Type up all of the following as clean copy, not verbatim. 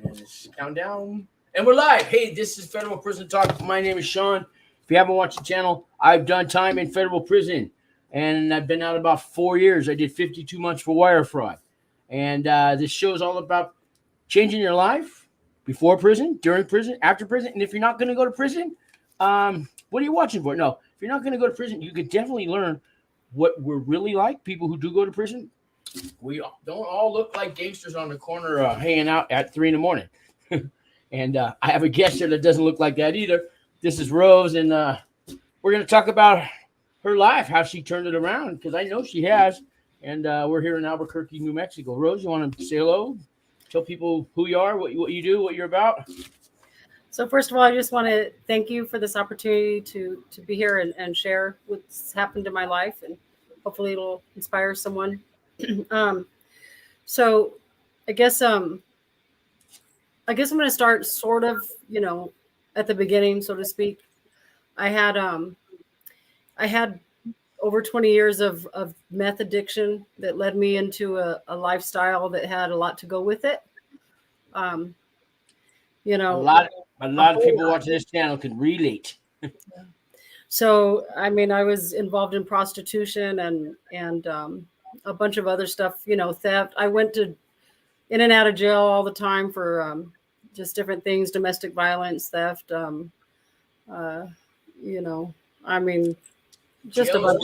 And it's countdown. And we're live. Hey, this is Federal Prison Talk. My name is Sean. If you haven't watched the channel, I've done time in federal prison. And I've been out about 4 years. I did 52 months for wire fraud. And this show is all about changing your life before prison, during prison, after prison. And if you're not going to go to prison, what are you watching for? No, if you're not going to go to prison, you could definitely learn what we're really like, people who do go to prison. We don't all look like gangsters on the corner hanging out at 3 a.m. And I have a guest here that doesn't look like that either. This is Rose, and we're going to talk about her life, how she turned it around, because I know she has. And we're here in Albuquerque, New Mexico. Rose, you want to say hello? Tell people who you are, what you do, what you're about. So first of all, I just want to thank you for this opportunity to be here and share what's happened in my life, and hopefully it'll inspire someone. So I guess I'm going to start sort of, at the beginning, so to speak. I had over 20 years of meth addiction that led me into a lifestyle that had a lot to go with it. A lot of people watching this channel can relate. So, I mean, I was involved in prostitution and a bunch of other stuff, theft. I went in and out of jail all the time for just different things, domestic violence, theft. I mean, just a bunch.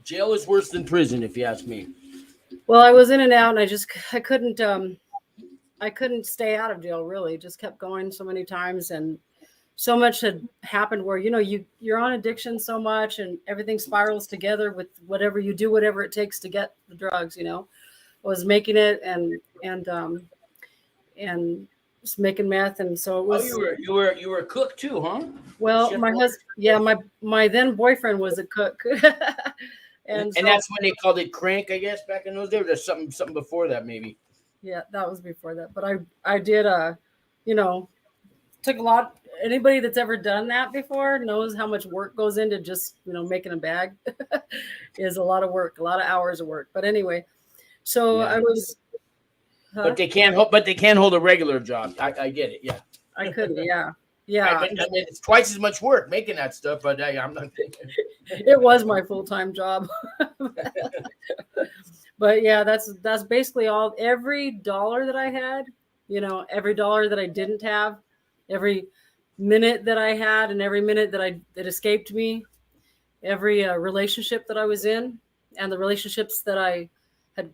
Jail is worse than prison, if you ask me. Well, I was in and out, and I couldn't stay out of jail, really. Just kept going so many times, and so much had happened where, you're on addiction so much and everything spirals together with whatever you do, whatever it takes to get the drugs, I was making it and just making meth. And so it was. Oh, you were a cook too, huh? Well, my husband, my then boyfriend was a cook. and that's when they called it crank, I guess, back in those days. There's something before that, maybe. Yeah, that was before that. But I did, took a lot. Anybody that's ever done that before knows how much work goes into just, making a bag. Is a lot of work, a lot of hours of work. But anyway, so yeah. I was. But they can't hold a regular job. I get it. Yeah. I couldn't. Yeah. I mean, it's twice as much work making that stuff, but I'm not thinking. It was my full-time job. But yeah, that's basically all. Every dollar that I had, every dollar that I didn't have, every minute that I had, and every minute that escaped me, every relationship that I was in, and the relationships that I had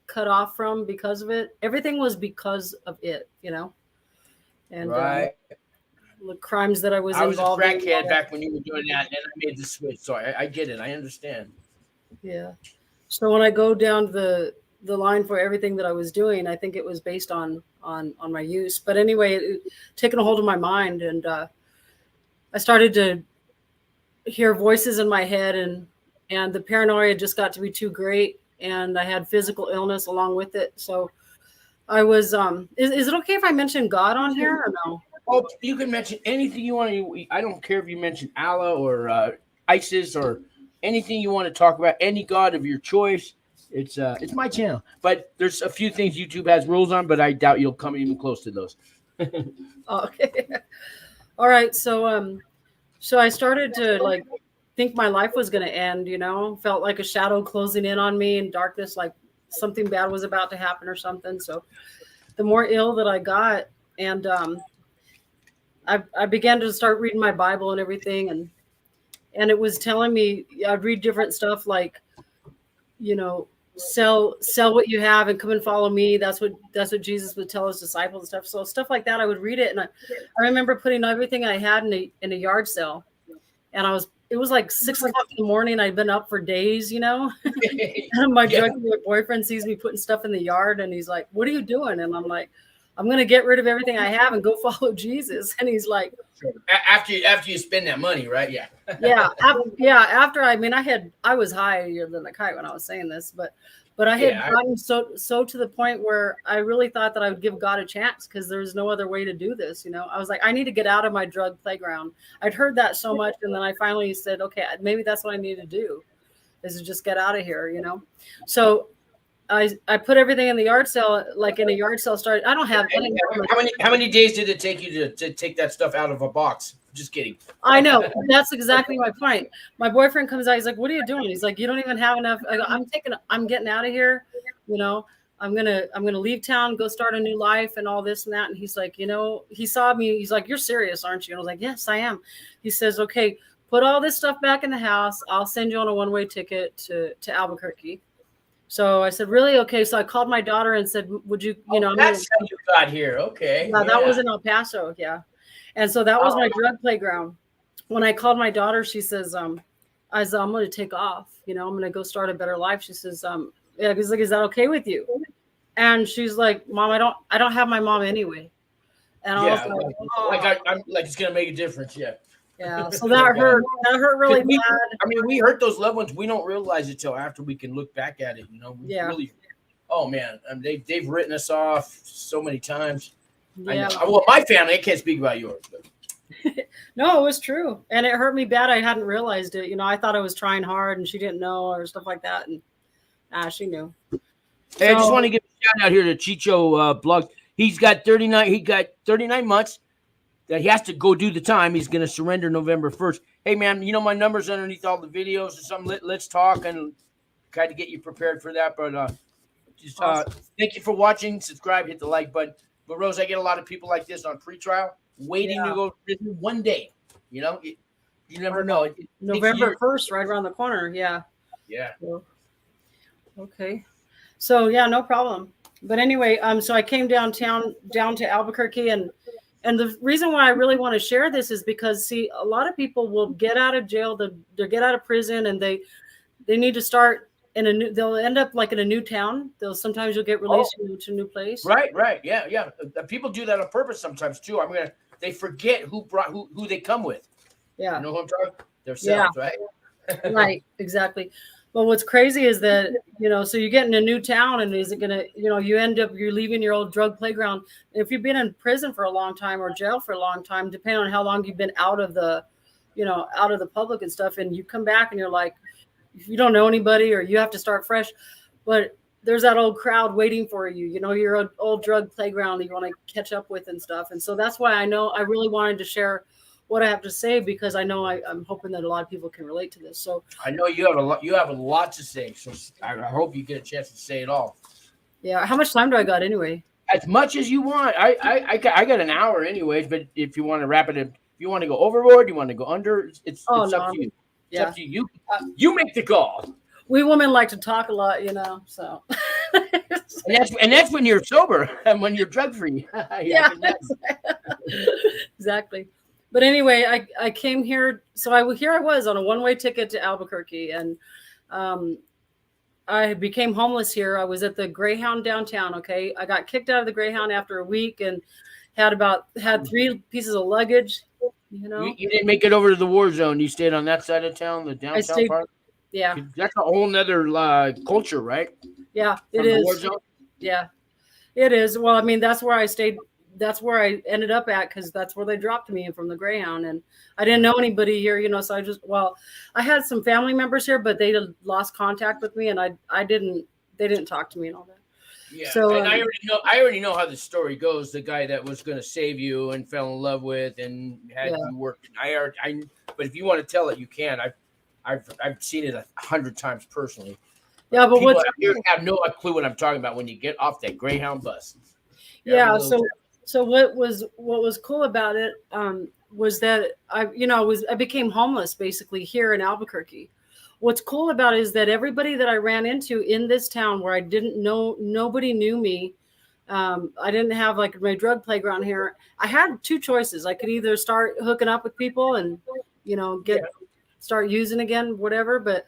cut off from because of it, everything was because of it, and right. The crimes that I was involved in. I was a crackhead back when you were doing that, and then I made the switch. So I get it. I understand. Yeah. So when I go down the line for everything that I was doing, I think it was based on my use. But anyway, it taken a hold of my mind, and I started to hear voices in my head, and the paranoia just got to be too great, and I had physical illness along with it. So I was is it okay if I mention God on here or no? Oh, you can mention anything you want to. I don't care if you mention Allah or ISIS or anything you want to talk about, any God of your choice. It's my channel, but there's a few things YouTube has rules on, but I doubt you'll come even close to those. Okay. All right. So I started to think my life was going to end, felt like a shadow closing in on me, and darkness, like something bad was about to happen or something. So the more ill that I got, and I began to start reading my Bible and everything, and it was telling me, I'd read different stuff like, sell what you have and come and follow me. That's what Jesus would tell his disciples and stuff. So stuff like that, I would read it, and I remember putting everything I had in a yard sale, and it was like 6 o'clock in the morning. I'd been up for days, and my drug boyfriend sees me putting stuff in the yard, and he's like, "What are you doing?" And I'm like, "I'm going to get rid of everything I have and go follow Jesus." And he's like, after you spend that money, right? Yeah. After, I was higher than a kite when I was saying this, but I had gotten so to the point where I really thought that I would give God a chance, because there's no other way to do this. I was like, I need to get out of my drug playground. I'd heard that so much. And then I finally said, okay, maybe that's what I need to do, is to just get out of here, So I put everything in the yard sale, like in a yard sale started. I don't have any. How many days did it take you to take that stuff out of a box? Just kidding. I know. That's exactly my point. My boyfriend comes out. He's like, "What are you doing?" He's like, "You don't even have enough." I go, I'm getting out of here. You know, I'm gonna leave town, go start a new life, and all this and that. And he's like, he saw me. He's like, "You're serious, aren't you?" And I was like, "Yes, I am." He says, "Okay, put all this stuff back in the house. I'll send you on a one-way ticket to Albuquerque." So I said, "Really? Okay." So I called my daughter and said, "Would you, that's how you got here. Okay. Yeah, that was in El Paso. Yeah. And so that was my drug playground. When I called my daughter, she says, I'm going to take off. I'm going to go start a better life. She says, yeah, he's like, "Is that okay with you?" And she's like, "Mom, I don't have my mom anyway." And I was like, I'm like, it's going to make a difference. Yeah. Yeah. So that hurt. That hurt really bad. I mean, we hurt those loved ones. We don't realize it till after we can look back at it. Yeah. Really, oh man, they've written us off so many times. Yeah. Well, my family, I can't speak about yours. But. No, it was true. And it hurt me bad. I hadn't realized it. I thought I was trying hard and she didn't know or stuff like that. And she knew. Hey, I just want to give a shout out here to Chicho Blog. He got 39 months that he has to go do the time. He's going to surrender November 1st. Hey, man, my number's underneath all the videos or something. Let's talk and try to get you prepared for that. But thank you for watching. Subscribe, hit the like button. But Rose, I get a lot of people like this on pretrial waiting to go to prison one day. You never know. November 1st, right around the corner. Yeah. Yeah. Okay. So yeah, no problem. But anyway, so I came down to Albuquerque, and the reason why I really want to share this is because, see, a lot of people will get out of jail, they'll get out of prison, and they need to start they'll end up like in a new town. Sometimes you'll get released to a new place. Right. Yeah. People do that on purpose sometimes too. They forget who they come with. Yeah. You know who I'm talking? Themselves, right? Right, exactly. But what's crazy is that, so you get in a new town, and is it going to, you're leaving your old drug playground. If you've been in prison for a long time or jail for a long time, depending on how long you've been out of the public and stuff, and you come back and you're like, if you don't know anybody or you have to start fresh, but there's that old crowd waiting for you, your old drug playground that you want to catch up with and stuff. And so that's why I really wanted to share what I have to say, because I know I'm hoping that a lot of people can relate to this. So I know you have a lot to say. So I hope you get a chance to say it all. Yeah. How much time do I got anyway? As much as you want. I got an hour anyways, but if you want to wrap it in, if you want to go overboard, you want to go under, it's up to you. It's up to you. You make the call. We women like to talk a lot, so. and that's when you're sober and when you're drug free. Yeah, exactly. But anyway, I came here. So here I was on a one-way ticket to Albuquerque, and I became homeless here. I was at the Greyhound downtown. Okay. I got kicked out of the Greyhound after a week and had 3 pieces of luggage. You didn't make it over to the war zone. You stayed on that side of town, the downtown part. Yeah, that's a whole nother culture, right? Yeah, it is. War zone? Yeah, it is. Well, I mean, that's where I stayed. That's where I ended up at, because that's where they dropped me from the Greyhound, and I didn't know anybody here, so I had some family members here, but they lost contact with me, and they didn't talk to me and all that. Yeah, so and I already know how the story goes. The guy that was going to save you and fell in love with and had you work. But if you want to tell it, you can. I've seen it 100 times personally. Yeah, but people have no clue what I'm talking about when you get off that Greyhound bus. Yeah. So what was cool about it was that I became homeless basically here in Albuquerque. What's cool about it is that everybody that I ran into in this town where I didn't know, nobody knew me. I didn't have like my drug playground here. I had 2 choices. I could either start hooking up with people and, start using again, whatever. But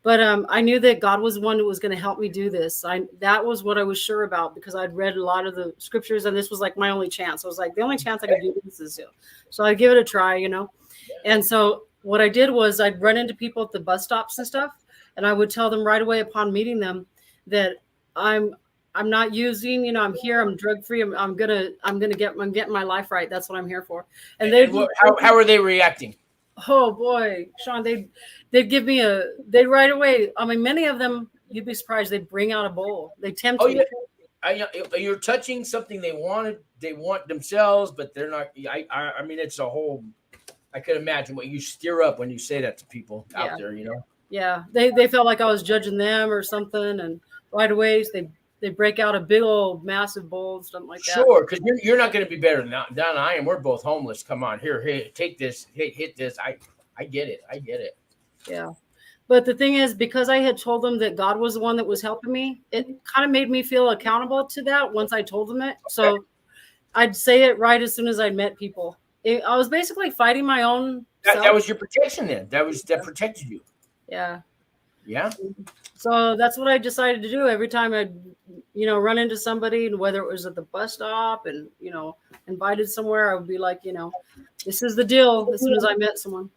I knew that God was the one who was going to help me do this. That was what I was sure about, because I'd read a lot of the scriptures, and this was like my only chance. I was like, the only chance I could do this is so I'd give it a try, And so what I did was I'd run into people at the bus stops and stuff, and I would tell them right away upon meeting them that I'm not using, I'm here, I'm drug free. I'm getting my life right. That's what I'm here for. And how are they reacting? Oh boy, Sean, they'd give me they right away. I mean, many of them, you'd be surprised. They bring out a bowl. They tempt Oh me. yeah, you're touching something they want themselves, but they're not. I mean, it's a whole. I could imagine what you stir up when you say that to people out there. Yeah, they felt like I was judging them or something, and right away they break out a big old massive bowl, something like that. Sure, because you're not going to be better than I am. We're both homeless. Come on, here, hey, take this, hit this. I get it. Yeah, but the thing is, because I had told them that God was the one that was helping me, it kind of made me feel accountable to that once I told them it. So I'd say it right as soon as I met people. I was basically fighting my own. That was your protection then. That protected you. Yeah. Yeah. So that's what I decided to do every time I'd, run into somebody, and whether it was at the bus stop and, invited somewhere, I would be like, this is the deal as soon as I met someone.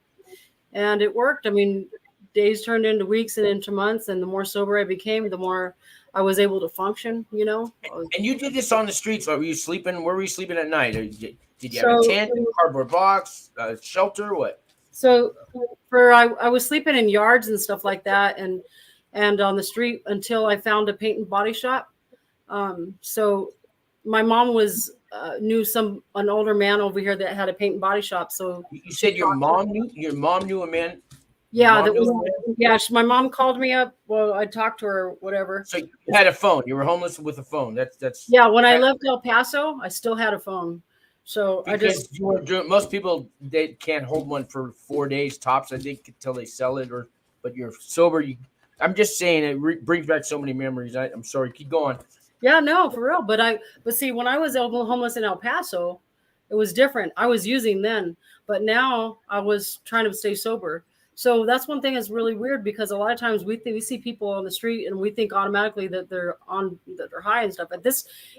And it worked. I mean, days turned into weeks and into months. And the more sober I became, the more I was able to function, And you did this on the streets. Were you sleeping? Where were you sleeping at night? Did you have a tent, a cardboard box, a shelter, what? So I was sleeping in yards and stuff like that, and on the street until I found a paint and body shop. So my mom knew an older man over here that had a paint and body shop. So you said your mom knew a man. Yeah, my mom called me up. Well, I talked to her, whatever. So you had a phone. You were homeless with a phone. That's. Yeah, when I left El Paso, I still had a phone. So most people, they can't hold one for 4 days tops, I think, until they sell it. But you're sober. I'm just saying it brings back so many memories. I'm sorry. Keep going. Yeah, no, for real. But see, when I was homeless in El Paso, it was different. I was using then, but now I was trying to stay sober. So that's one thing that's really weird, because a lot of times we see people on the street and we think automatically that they're high and stuff. But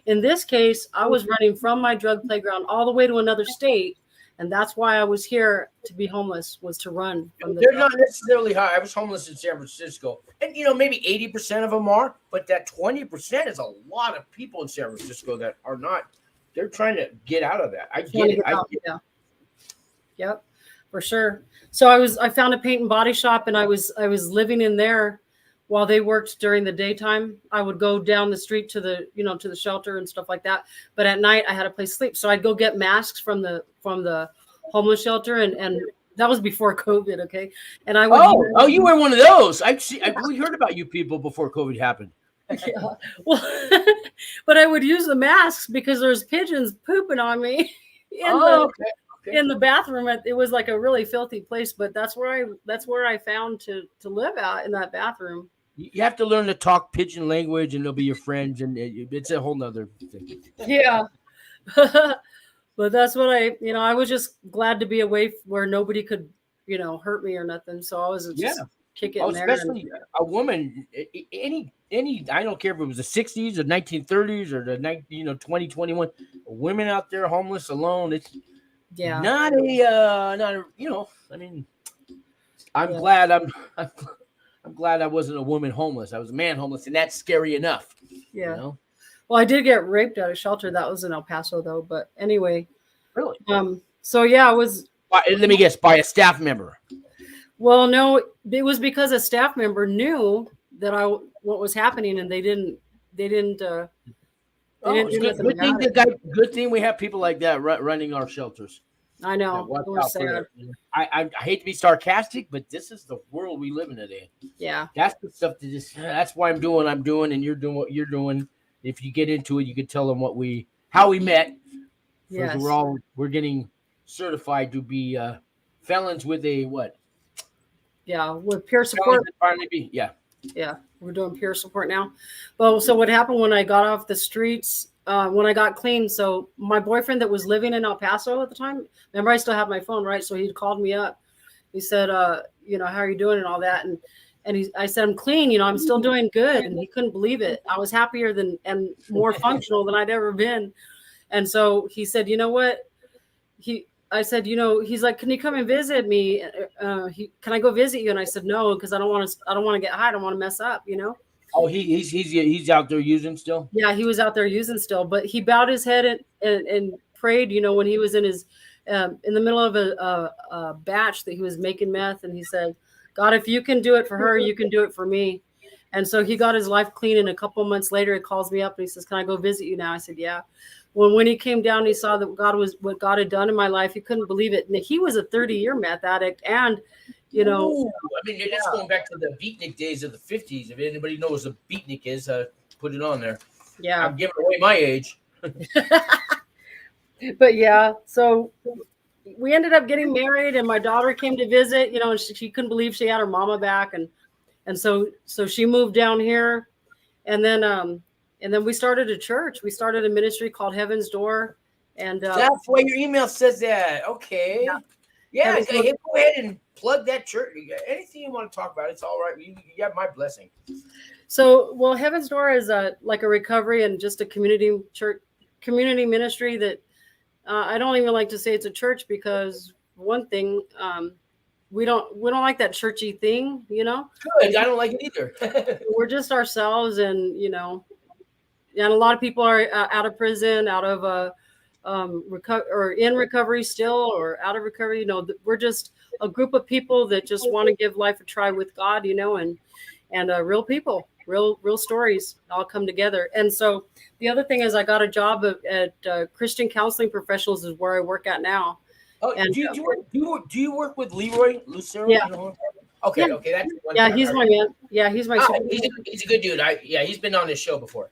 in this case, I was running from my drug playground all the way to another state. And that's why I was here to be homeless, was to run from They're not necessarily high. I was homeless in San Francisco, and maybe 80% of them are, but that 20% is a lot of people in San Francisco that are not. They're trying to get out of that. I get it. Yeah. Yep, for sure. So I found a paint and body shop, and I was living in there while they worked during the daytime. I would go down the street to the shelter and stuff like that. But at night I had a place to sleep. So I'd go get masks from the homeless shelter, and that was before COVID. Okay. And I would you were one of those. We heard about you people before COVID happened. Yeah. Well, but I would use the masks because there's pigeons pooping on me in the bathroom. It was like a really filthy place, but that's where I found to live out, in that bathroom. You have to learn to talk pigeon language, and they'll be your friends, and it's a whole nother thing. Yeah. But that's what I was just glad to be away where nobody could, hurt me or nothing. So I was just kick it in there. Especially a woman, any, I don't care if it was the 60s or 1930s or the 2021, women out there homeless alone. It's not a, I mean, I'm glad I'm glad I wasn't a woman homeless. I was a man homeless, and that's scary enough. Yeah. Well, I did get raped at a shelter. That was in El Paso, though. But anyway. Really? So yeah, I was. Let me guess, by a staff member. Well, no, it was because a staff member knew that what was happening, and they didn't. Good thing we have people like that running our shelters. I know. I hate to be sarcastic, but this is the world we live in today. Yeah. That's the stuff that's why I'm doing what I'm doing, and you're doing what you're doing. If you get into it, you can tell them how we met. Yes. We're getting certified to be felons with a what? Yeah, with peer support. Yeah. Yeah, we're doing peer support now. Well, so what happened when I got off the streets? When I got clean, so my boyfriend that was living in El Paso at the time, remember I still have my phone, right? So he called me up. He said, how are you doing and all that? And I said, I'm clean, I'm still doing good. And he couldn't believe it. I was happier and more functional than I'd ever been. And so he said, you know what? I said, he's like, can you come and visit me? Can I go visit you? And I said, no, because I don't want to get high. I don't want to mess up, Oh, he's out there using still? Yeah, he was out there using still, but he bowed his head and prayed, when he was in his in the middle of a batch that he was making meth, and he said, God, if you can do it for her, you can do it for me. And so he got his life clean, and a couple months later, he calls me up and he says, "Can I go visit you now?" I said, "Yeah." When he came down, he saw that what God had done in my life. He couldn't believe it. And he was a 30-year meth addict, and Ooh, I mean, it's going back to the beatnik days of the 50s. If anybody knows what a beatnik is, put it on there. Yeah, I'm giving away my age. But yeah, so we ended up getting married, and my daughter came to visit. And she couldn't believe she had her mama back, and so she moved down here, and then we started a church. We started a ministry called Heaven's Door, and that's why your email says that. Okay, yeah. Go ahead and plug that church. Anything you want to talk about, it's all right. You have my blessing. So, well, Heaven's Door is like a recovery and just a community ministry that I don't even like to say it's a church, because one thing, we don't like that churchy thing, Good. I don't like it either. We're just ourselves, and and a lot of people are out of prison, out of or in recovery still, or out of recovery. We're just a group of people that just want to give life a try with God, and real people, real stories all come together. And so the other thing is, I got a job at Christian Counseling Professionals, is where I work at now. Oh, and do you work with Leroy Lucero? Yeah. Okay. Okay. That's one. Yeah, he's my man. Yeah, he's my. He's a good dude. He's been on this show before.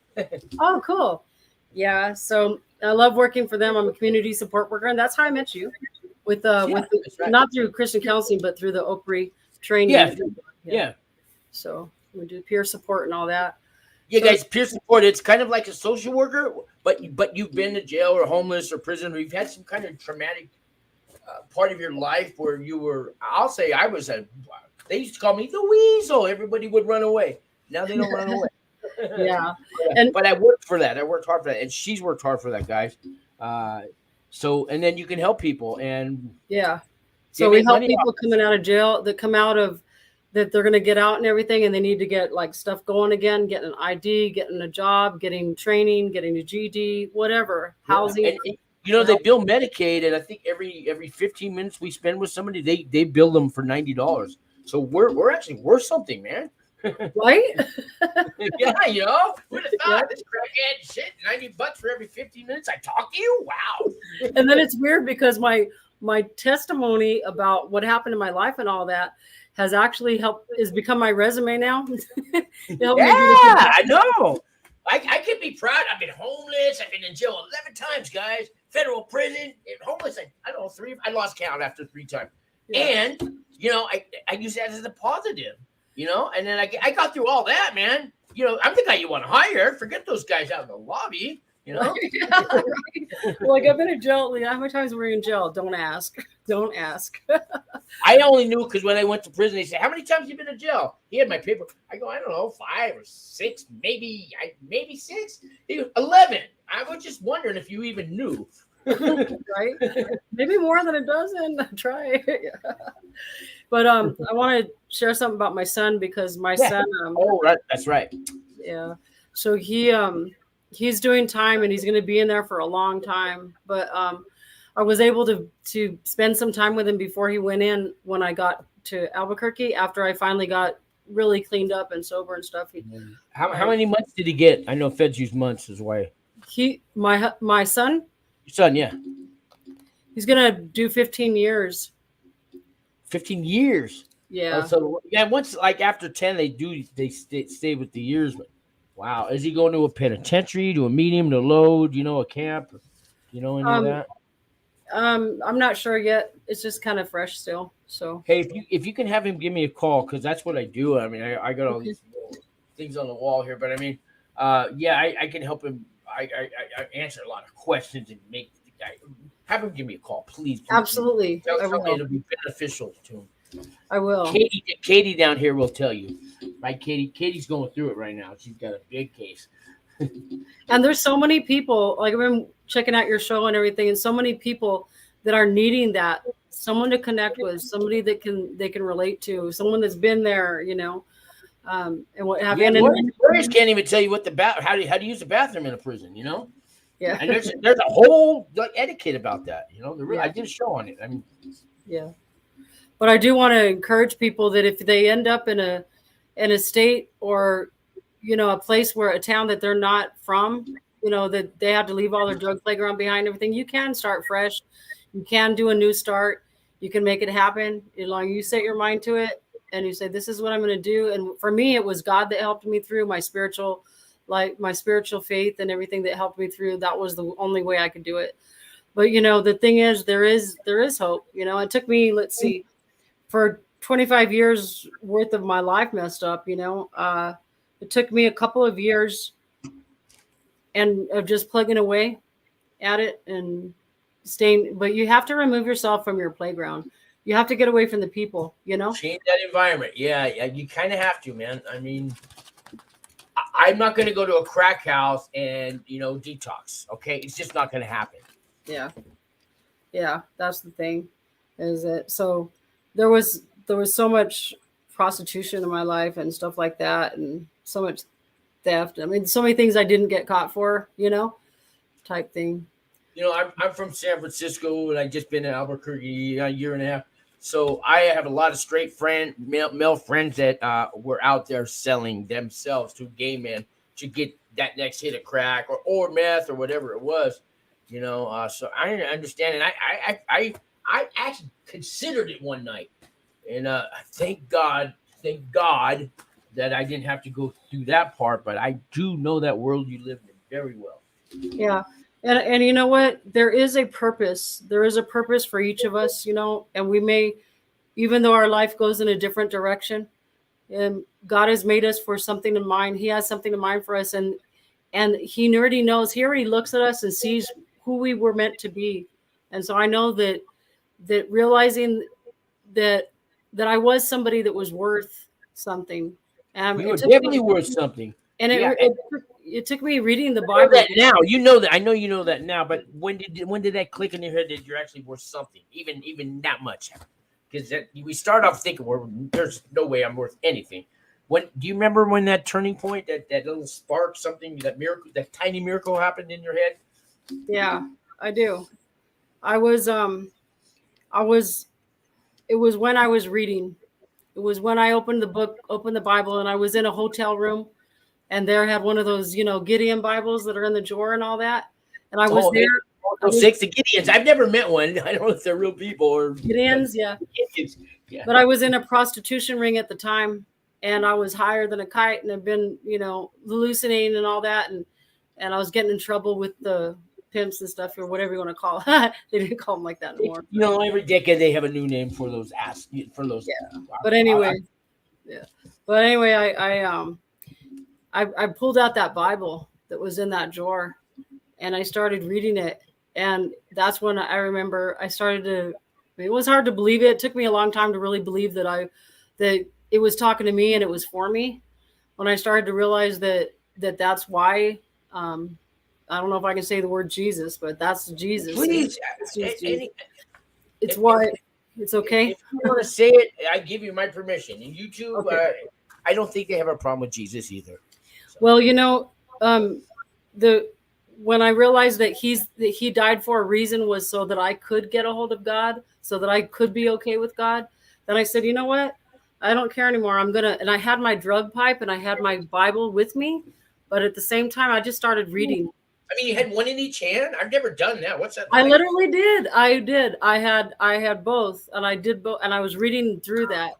Oh, cool. Yeah. So I love working for them. I'm a community support worker, and that's how I met you, with right. Not through Christian counseling, but through the OPRE training. Yeah. So we do peer support and all that. Yeah, guys, peer support. It's kind of like a social worker, but you've been to jail or homeless or prison, or you've had some kind of traumatic part of your life where you were. I'll say they used to call me the weasel. Everybody would run away. Now they don't run away. Yeah. But I worked for that. I worked hard for that. And she's worked hard for that, guys. And then you can help people. And yeah. So we help people coming out of jail that come out of that they're going to get out and everything. And they need to get like stuff going again, getting an ID, getting a job, getting training, getting a GD, whatever, housing. And, they bill Medicaid. And I think every 15 minutes we spend with somebody, they bill them for $90. So we're actually worth something, man. Right? Yeah, who'd have thought this crackhead shit, $90 for every 15 minutes I talk to you? Wow. And then it's weird because my testimony about what happened in my life and all that has actually has become my resume now. I know. I can be proud. I've been homeless. I've been in jail 11 times, guys. Federal prison, homeless. I don't know, I lost count after 3 times. Yeah. And I use that as a positive. And then I got through all that, man. I'm the guy you want to hire. Forget those guys out in the lobby, Yeah, right. Like, I've been in jail. How many times were you in jail? Don't ask. Don't ask. I only knew because when I went to prison, they said, "How many times have you been in jail?" He had my paper. I go, "I don't know, 5 or 6, maybe 6." He goes, 11. I was just wondering if you even knew. Right? Maybe more than a dozen. Try. But I want to share something about my son, because my son. That's right. Yeah. So he's doing time, and he's going to be in there for a long time. But I was able to spend some time with him before he went in when I got to Albuquerque, after I finally got really cleaned up and sober and stuff. How many months did he get? I know feds use months as well. My son. Your son, yeah. He's going to do 15 years. 15 years. Yeah. So once after 10, they stay with the years. But wow, is he going to a penitentiary, to a medium, to load, a camp, any of that? I'm not sure yet. It's just kind of fresh still. So hey, if you can have him give me a call, because that's what I do. I mean, I got all these things on the wall here, but I mean, I can help him. I answer a lot of questions and have him give me a call, please. Absolutely. It'll be beneficial to him. I will. Katie down here will tell you. Right, Katie? Katie's going through it right now. She's got a big case. And there's so many people, like, I've been checking out your show and everything, and so many people that are needing that, someone to connect with, somebody that they can relate to, someone that's been there, and what have you. Lawyers can't even tell you what how to use the bathroom in a prison, Yeah. And there's a whole etiquette about that, I did a show on it. I mean, yeah. But I do want to encourage people that if they end up in in a state or, a place where a town that they're not from, that they have to leave all their drug playground behind, everything, you can start fresh. You can do a new start. You can make it happen. As long as you set your mind to it and you say, this is what I'm going to do. And for me, it was God that helped me through my spiritual faith and everything that helped me through. That was the only way I could do it. But, the thing is, there is hope. It took me, let's see, for 25 years worth of my life messed up, it took me a couple of years and of just plugging away at it and staying. But you have to remove yourself from your playground. You have to get away from the people, Change that environment. Yeah, you kind of have to, man. I mean, I'm not going to go to a crack house and, detox. Okay. It's just not going to happen. Yeah. Yeah. That's the thing, is that so there was so much prostitution in my life and stuff like that, and so much theft. I mean, so many things I didn't get caught for, type thing. I'm from San Francisco, and I just been in Albuquerque a year and a half. So I have a lot of straight male friends that were out there selling themselves to gay men to get that next hit of crack or meth or whatever it was. So I understand, and I actually considered it one night, and thank God that I didn't have to go through that part. But I do know that world you live in very well. Yeah. And you know what? There is a purpose. There is a purpose for each of us, and we may, even though our life goes in a different direction, and God has made us for something in mind. He has something in mind for us. And he already knows, he already looks at us and sees who we were meant to be. And so I know that realizing that I was somebody that was worth something. You were definitely worth something. And it took me reading the Bible. Bible. Now you know that. I know you know that now. But when did that click in your head that you're actually worth something, even that much? Because we start off thinking, there's no way I'm worth anything. Do you remember when that turning point, that little spark, something, that miracle, that tiny miracle happened in your head? Yeah, I do. It was when I was reading. It was when I opened the Bible, and I was in a hotel room, and there had one of those, Gideon Bibles that are in the drawer and all that. And I was there. Those 6 Gideons. I've never met one. I don't know if they're real people or Gideons. Yeah. Yeah. But I was in a prostitution ring at the time, and I was higher than a kite, and had been, hallucinating and all that, and I was getting in trouble with the pimps and stuff, or whatever you want to call it. They didn't call them like that anymore. Every decade they have a new name for those Yeah. But anyway, I pulled out that Bible that was in that drawer, and I started reading it. And that's when I remember I started to, it was hard to believe it. It took me a long time to really believe that it was talking to me and it was for me. When I started to realize that's why, I don't know if I can say the word Jesus, but that's Jesus. Please. It's why it's okay. If you want to say it, I give you my permission. And YouTube, okay. I don't think they have a problem with Jesus either. So. Well, when I realized that he died for a reason was so that I could get a hold of God, so that I could be okay with God, then I said, you know what? I don't care anymore. And I had my drug pipe and I had my Bible with me, but at the same time, I just started reading. I mean, you had one in each hand? I've never done that. What's that like? I literally did. I did. I had both, and I did both, and I was reading through that.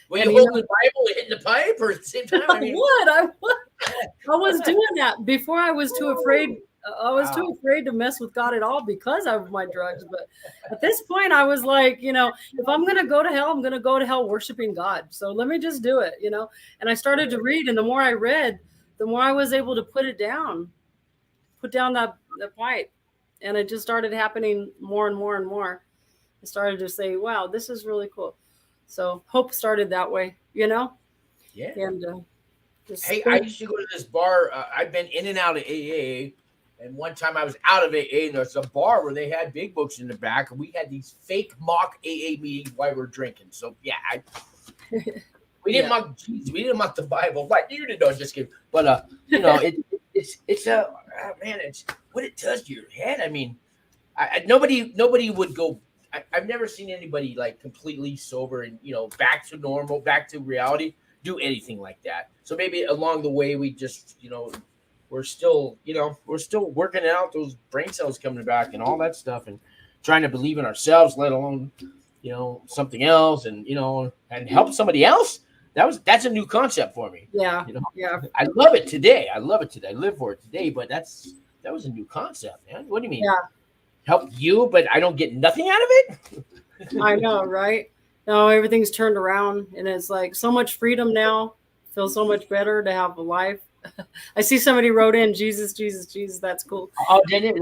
Were you holding the Bible and hitting the pipe, or at the same time? I was doing that before. I was too afraid. I was too afraid to mess with God at all because of my drugs. But at this point, I was like, if I'm going to go to hell, I'm going to go to hell worshiping God. So let me just do it, And I started to read, and the more I read, the more I was able to put down the pipe. And it just started happening more and more and more. I started to say, wow, this is really cool. So hope started that way, Yeah. And hey, I used to go to this bar. I've been in and out of AA. And one time I was out of AA, and there's a bar where they had big books in the back, and we had these fake mock AA meetings while we were drinking. So yeah, we didn't mock Jesus, we didn't mock the Bible. Like you didn't know, just kidding. But it's man, it's what it does to your head. I mean, nobody would go. I've never seen anybody like completely sober and back to normal, back to reality. do anything like that. So maybe along the way, we just, we're still working out those brain cells coming back and all that stuff, and trying to believe in ourselves, let alone, something else, and, and help somebody else. That's a new concept for me. Yeah. Yeah. I love it today. I live for it today, but that was a new concept, man. What do you mean? Yeah. Help you, but I don't get nothing out of it? I know, right? No, everything's turned around, and it's like so much freedom now. Feels so much better to have a life. I see somebody wrote in, Jesus, Jesus, Jesus. That's cool. Oh, did it?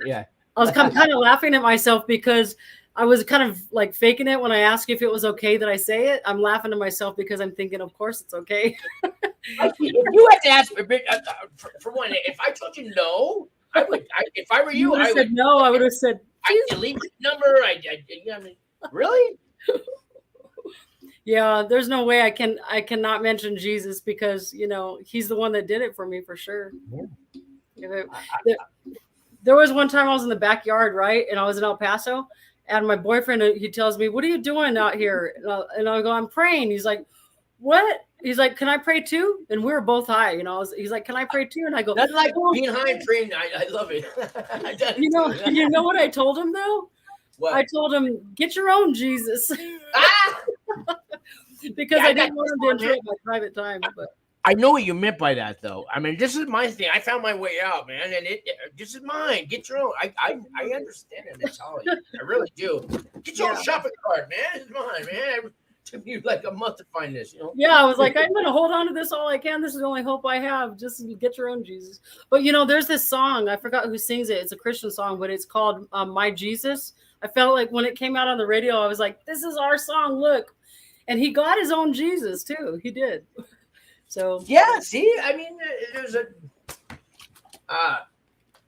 Yeah. I was kind of laughing at myself because I was kind of like faking it when I asked you if it was okay that I say it. I'm laughing to myself because I'm thinking, of course it's okay. If you had to ask for one, if I told you no, I would. If I were you, I would said no. I would have said, I delete the number. I mean, really? Yeah, there's no way I cannot mention Jesus because he's the one that did it for me for sure. Yeah. There was one time I was in the backyard, right, and I was in El Paso, and my boyfriend, he tells me, "What are you doing out here?" And I go, "I'm praying." He's like, "What?" He's like, "Can I pray too?" And we were both high, He's like, "Can I pray too?" And I go, "That's like being high and praying." I love it. You know what I told him though? What? I told him, "Get your own Jesus," because I didn't want him to interrupt my private time. But I know what you meant by that, though. I mean, this is my thing. I found my way out, man, and this is mine. Get your own. I understand it. Mentality. I really do. Get your own shopping cart, man. It's mine, man. It took me like a month to find this, Yeah, I was like, I'm gonna hold on to this all I can. This is the only hope I have. Just get your own Jesus. But there's this song. I forgot who sings it. It's a Christian song, but it's called "My Jesus." I felt like when it came out on the radio, I was like, "This is our song." Look, and he got his own Jesus too. He did. So yeah, see, I mean, there's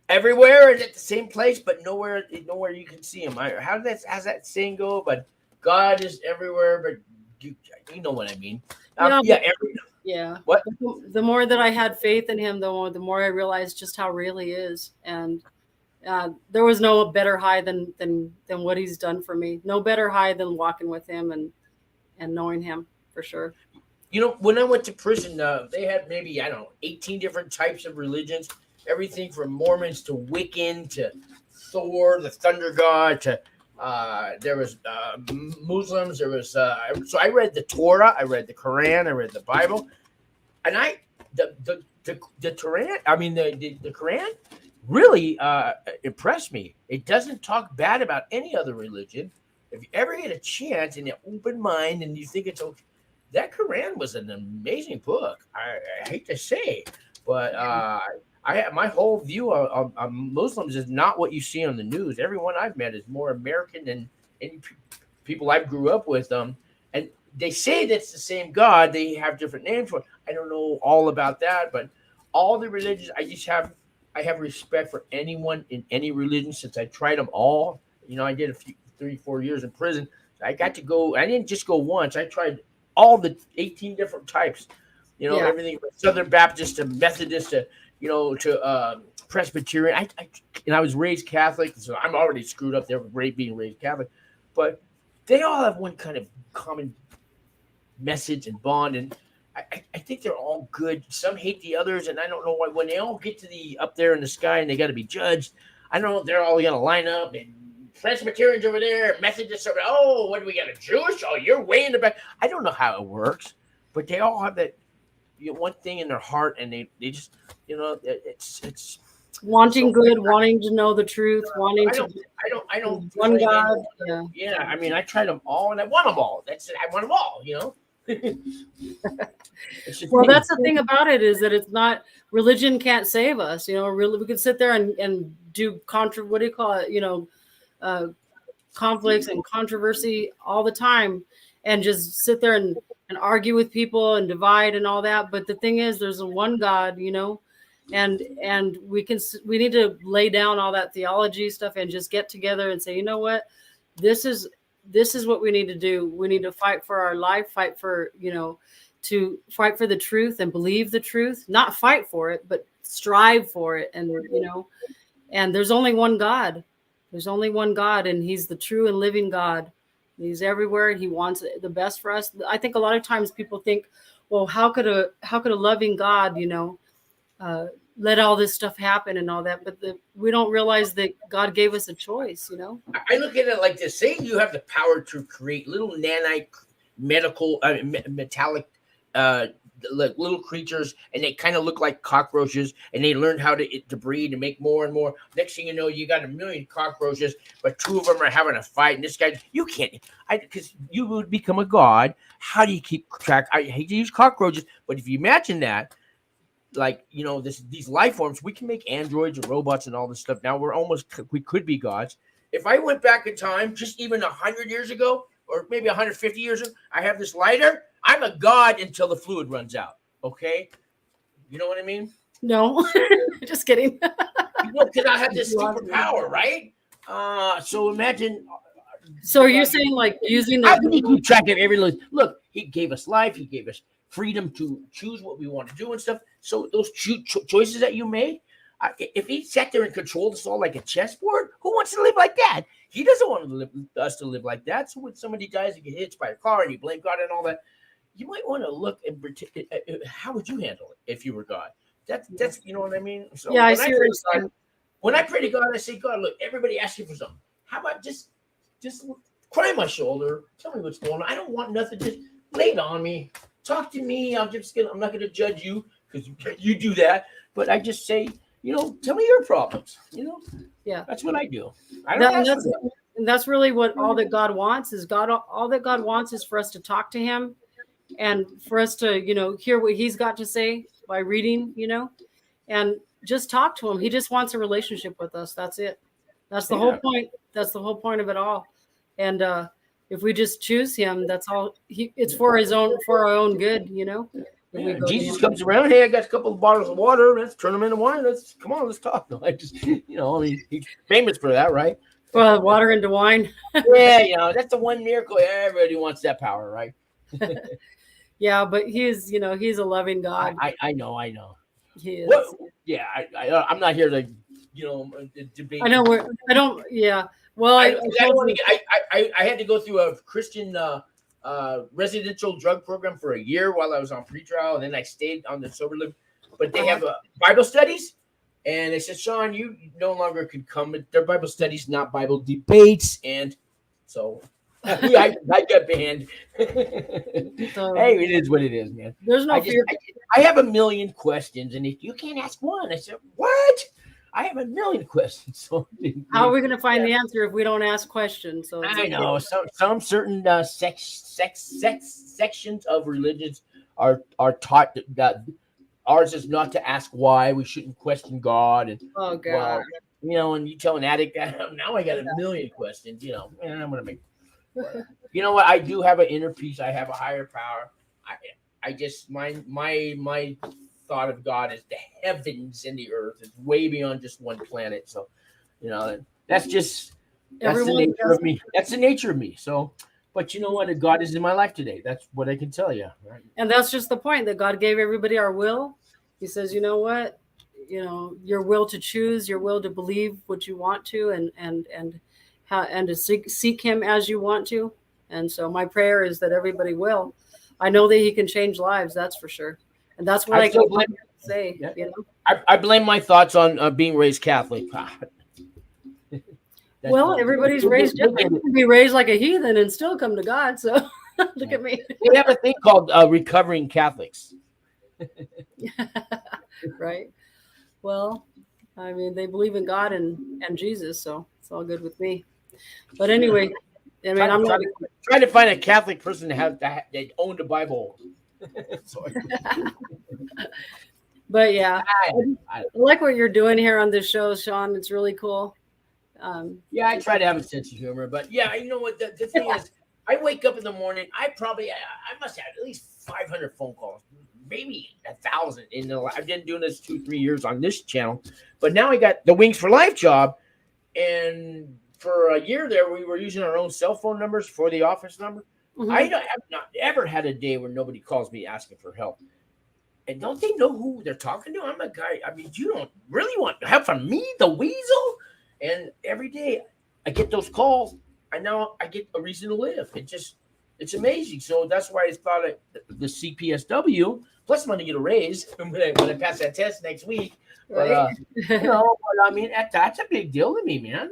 everywhere and at the same place, but nowhere you can see him. How's that saying go? But God is everywhere, but you know what I mean. Yeah. What? The more that I had faith in him, the more I realized just how real he is, and there was no better high than what he's done for me. No better high than walking with him and knowing him for sure. When I went to prison, they had maybe, 18 different types of religions, everything from Mormons to Wiccan to Thor, the thunder god, to there was Muslims. There was so I read the Torah, I read the Quran, I read the Bible, and the Quran. I mean the Quran really impressed me. It doesn't talk bad about any other religion. If you ever get a chance and an open mind and you think it's okay. That Quran was an amazing book. I hate to say, but my whole view of Muslims is not what you see on the news. Everyone I've met is more American than any people I grew up with. And they say that's the same God. They have different names for it. I don't know all about that, but all the religions, I have respect for anyone in any religion since I tried them all. I did 3-4 years in prison. I got to go. I didn't just go once. I tried all the 18 different types, everything from Southern Baptist to Methodist to Presbyterian. I was raised Catholic, so I'm already screwed up there with being raised Catholic. But they all have one kind of common message and bond, and I think they're all good. Some hate the others, and I don't know why. When they all get to the up there in the sky and they got to be judged, I don't know if they're all going to line up and Presbyterians over there, Methodists over there. Oh, what do we got? A Jewish? Oh, you're way in the back. I don't know how it works, but they all have that one thing in their heart, and they just it's wanting good, wanting to know the truth, wanting to. I don't. One God. Yeah. I mean, I tried them all, and I won them all. That's it. I won them all. Well, that's the thing about it is that it's not religion can't save us. Really, we could sit there and do what do you call it? Conflicts and controversy all the time and just sit there and argue with people and divide and all that. But the thing is, there's a one God, and we need to lay down all that theology stuff and just get together and say, you know what, this is what we need to do. We need to fight for our life, fight for, to fight for the truth and believe the truth, not fight for it, but strive for it. And, and there's only one God. There's only one God, and he's the true and living God. He's everywhere. He wants the best for us. I think a lot of times people think, well, how could a loving God, let all this stuff happen and all that, but we don't realize that God gave us a choice. I look at it like this: say you have the power to create little nanite metallic little creatures, and they kind of look like cockroaches, and they learn how to breed and make more and more. Next thing you know, you got 1 million cockroaches, but 2 of them are having a fight, and this guy, you can't, because you would become a god. How do you keep track? I hate to use cockroaches, but if you imagine that, like, these life forms, we can make androids and robots and all this stuff. Now we could be gods. If I went back in time, just even 100 years ago, or maybe 150 years ago, I have this lighter, I'm a god until the fluid runs out. Okay. You know what I mean? No, just kidding. Because I have this superpower, right? So imagine. So are you saying like using how can you keep track of every little, look, he gave us life, he gave us freedom to choose what we want to do and stuff. So those choices that you made, if he sat there and controlled us all like a chessboard, who wants to live like that? He doesn't want us to live like that. So when somebody dies and get hit by a car and you blame God and all that, you might want to look and how would you handle it if you were God? That's you know what I mean? So yeah, I see what you're saying. When I pray to God, I say, God, look, everybody asks you for something. How about just cry on my shoulder, tell me what's going on. I don't want nothing. Just lay it on me. Talk to me. I'm not going to judge you because you do that. But I just say, tell me your problems. Yeah, that's what I do. And that's really what all that God wants is all that God wants is for us to talk to him and for us to, hear what he's got to say by reading, and just talk to him. He just wants a relationship with us. That's it. That's the whole point. That's the whole point of it all. And if we just choose him, that's all. It's for our own good, Yeah, Jesus comes around. Hey, I got a couple of bottles of water. Let's turn them into wine. Let's talk. No, he's famous for that, right? Well, water into wine. Yeah, that's the one miracle. Everybody wants that power, right? Yeah, but he's a loving God. I know. He is. Yeah, I'm not here to, debate. I know I don't. Yeah. Well, I had to go through a Christian residential drug program for a year while I was on pretrial, and then I stayed on the sober living. But they have Bible studies, and they said, Sean, you no longer can come. They're Bible studies, not Bible debates, and so I got banned. Hey, it is what it is, man. There's no fear. I have a million questions, and if you can't ask one, I said, what? I have a million questions. So how are we going to find the answer if we don't ask questions? So I know some certain sections of religions are taught that ours is not to ask why. We shouldn't question God. And oh God, and you tell an addict that, now I got a million questions. And I'm gonna make. You know what? I do have an inner peace. I have a higher power. I just my thought of God is the heavens and the earth. It's way beyond just one planet. So, that's the nature of me. That's the nature of me. So, but you know what? God is in my life today. That's what I can tell you. Right? And that's just the point that God gave everybody our will. He says, you know what? Your will to choose, your will to believe what you want to, and to seek him as you want to. And so my prayer is that everybody will. I know that he can change lives. That's for sure. And that's what I can say. Yeah. I blame my thoughts on being raised Catholic. Well, everybody's raised different. You can be raised like a heathen and still come to God. So look at me. We have a thing called recovering Catholics. Right. Well, I mean, they believe in God and Jesus, so it's all good with me. But anyway, I mean, I'm not trying to find a Catholic person that owned a Bible. But yeah, I like what you're doing here on this show, Sean. It's really cool. Yeah, I try to have a sense of humor, but yeah, you know what? The thing is, I wake up in the morning. I must have at least 500 phone calls, maybe 1,000. I've been doing this 2-3 years on this channel, but now I got the Wings for Life job, and for a year there, we were using our own cell phone numbers for the office number. Mm-hmm. I have not ever had a day where nobody calls me asking for help. And don't they know who they're talking to? I'm a guy. I mean, you don't really want help from me, the weasel? And every day I get those calls. now I get a reason to live. It's amazing. So that's why I thought the CPSW, plus I'm going to get a raise when I pass that test next week. Right. But, but I mean, that's a big deal to me, man.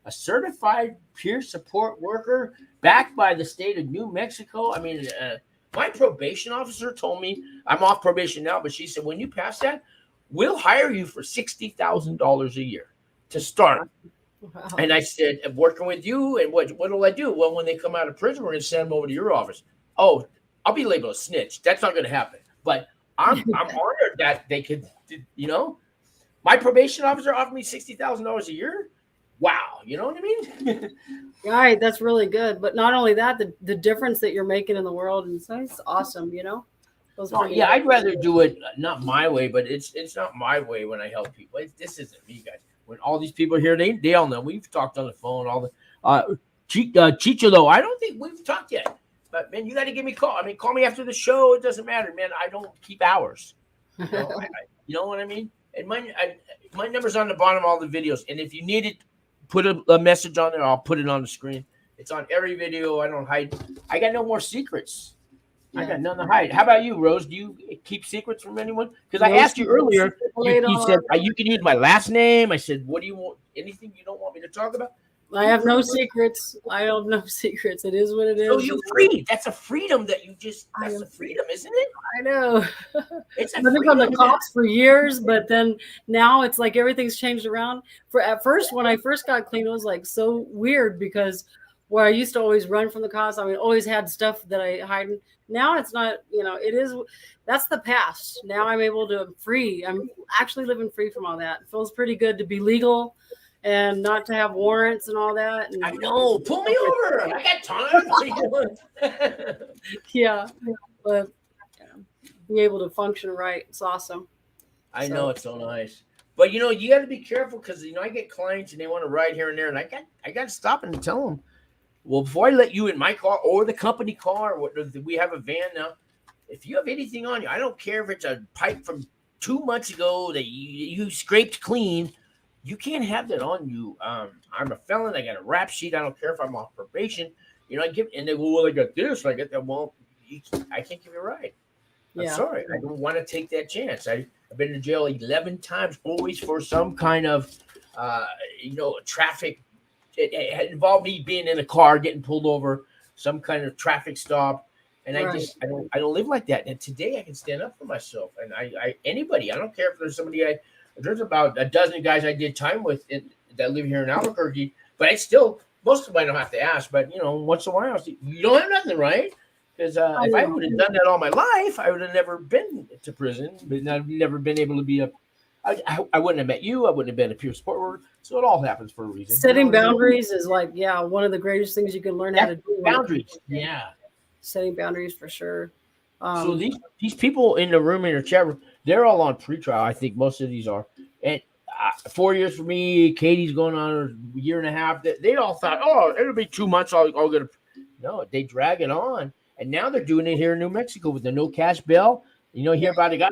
A certified peer support worker backed by the state of New Mexico. I mean, my probation officer told me, I'm off probation now, but she said, when you pass that, we'll hire you for $60,000 a year to start. Wow. And I said, working with you, and what will I do? Well, when they come out of prison, we're going to send them over to your office. Oh, I'll be labeled a snitch. That's not going to happen. But I'm honored that they could, my probation officer offered me $60,000 a year. Wow. You know what I mean? Right. That's really good. But not only that, the difference that you're making in the world, and so it's awesome, I'd rather do it not my way, but it's not my way when I help people. This isn't me, guys. When all these people here, they all know. We've talked on the phone. Chicho, though, I don't think we've talked yet. But man, you got to give me a call. I mean, call me after the show. It doesn't matter, man. I don't keep hours. You know what I mean? And my number's on the bottom of all the videos. And if you need it, put a message on there. I'll put it on the screen. It's on every video. I don't hide. I got no more secrets. Yeah. I got nothing to hide. How about you, Rose? Do you keep secrets from anyone? Because I asked you earlier. You said you can use my last name. I said, what do you want? Anything you don't want me to talk about? I have no secrets. I have no secrets. It is what it is. So you're free. That's a freedom that you just. That's a freedom, isn't it? I know. It's I've been on the cops for years, but then now it's like everything's changed around. At first, when I first got clean, it was like so weird because where I used to always run from the cops, I mean, always had stuff that I hide. Now it's not. It is. That's the past. Now I'm able to free. I'm actually living free from all that. It feels pretty good to be legal. And not to have warrants and all that. And I know. Pull me over. I got time. Yeah. But being able to function right. It's awesome. I know. It's so nice. But, you got to be careful because, I get clients and they want to ride here and there. And I got to stop and tell them, well, before I let you in my car or the company car, we have a van now. If you have anything on you, I don't care if it's a pipe from 2 months ago that you scraped clean. You can't have that on you. I'm a felon. I got a rap sheet. I don't care if I'm off probation. And they go, well, I got this. I got that. Well, I can't give you a ride. I'm sorry. I don't want to take that chance. I've been to jail 11 times, always for some kind of, traffic. It involved me being in a car, getting pulled over, some kind of traffic stop. And I don't live like that. And today I can stand up for myself. And anybody, I don't care if there's somebody there's about a dozen guys I did time with that live here in Albuquerque, but most of them I don't have to ask, but once in a while, you don't have nothing, right? Because if I would have done that all my life, I would have never been to prison, but I've never been able to be I wouldn't have met you. I wouldn't have been a peer support worker. So it all happens for a reason. Setting boundaries is one of the greatest things you can learn how to do. Boundaries. Yeah. Setting boundaries for sure. So these people in the room, in your chat room, they're all on pretrial. I think most of these are. And 4 years for me, Katie's going on a year and a half. They all thought, oh, it'll be 2 months. I'll go to. No, they drag it on. And now they're doing it here in New Mexico with the no cash bail. Hear about a guy.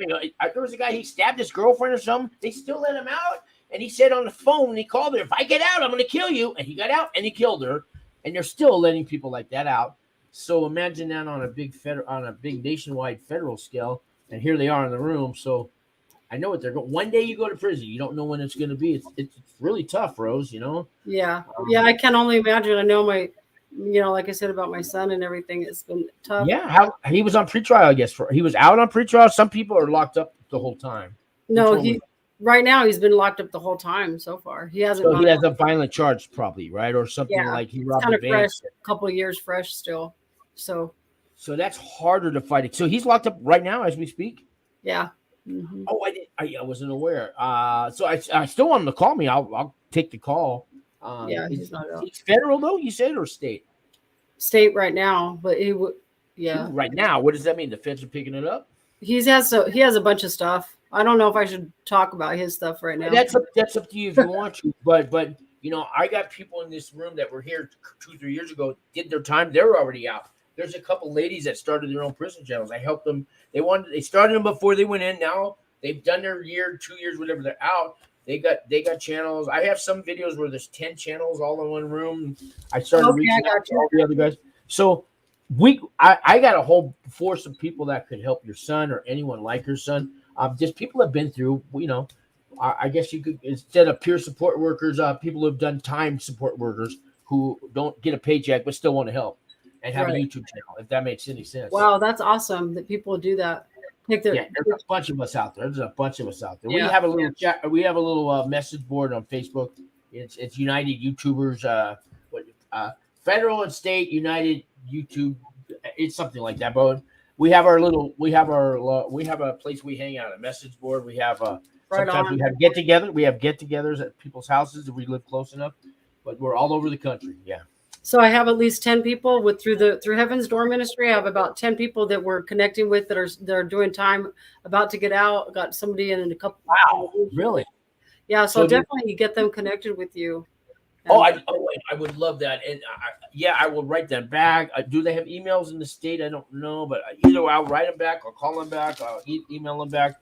There was a guy, he stabbed his girlfriend or something. They still let him out. And he said on the phone, he called her, if I get out, I'm going to kill you. And he got out and he killed her. And they're still letting people like that out. So imagine that on a big nationwide federal scale, and here they are in the room. So I know what they're going. One day you go to prison, you don't know when it's going to be. It's really tough, Rose. Yeah, I can only imagine. I know my, like I said about my son and everything, it's been tough. Yeah, how he was on pretrial, I guess. He was out on pretrial. Some people are locked up the whole time. No, right now he's been locked up the whole time so far. He hasn't. So he has a violent charge, probably, right, or something like he robbed a bank. Fresh, a couple of years fresh still. So that's harder to fight it. So he's locked up right now as we speak. Yeah. Mm-hmm. Oh, I wasn't aware. So I still want him to call me. I'll take the call. He's not out. It's federal though, you said, or state? State right now, but he would. Yeah. Right now, what does that mean? The feds are picking it up. He has a bunch of stuff. I don't know if I should talk about his stuff right now. That's up to you if you want to. But I got people in this room that were here 2-3 years ago, did their time. They're already out. There's a couple ladies that started their own prison channels. I helped them. They started them before they went in. Now they've done their year, 2 years, whatever. They're out. They got channels. I have some videos where there's 10 channels all in one room. I started reaching out to all the other guys. So I got a whole force of people that could help your son or anyone like your son. Just people have been through, I guess you could, instead of peer support workers, people who have done time support workers who don't get a paycheck but still want to help and have a YouTube channel, if that makes any sense. Wow, that's awesome that people do that. There's a bunch of us out there. Yeah. We have a little chat. We have a little message board on Facebook. It's United YouTubers, Federal and State United YouTube. It's something like that. But we have a place we hang out, a message board. We have sometimes we have get-together. We have get-togethers at people's houses if we live close enough. But we're all over the country. Yeah. So I have at least 10 people through Heaven's Door Ministry. I have about 10 people that we're connecting with that are doing time, about to get out. Got somebody in a couple. Wow, really? Yeah. So definitely get them connected with you. I would love that. And I will write them back. Do they have emails in the state? I don't know, but either I'll write them back or call them back. I'll email them back.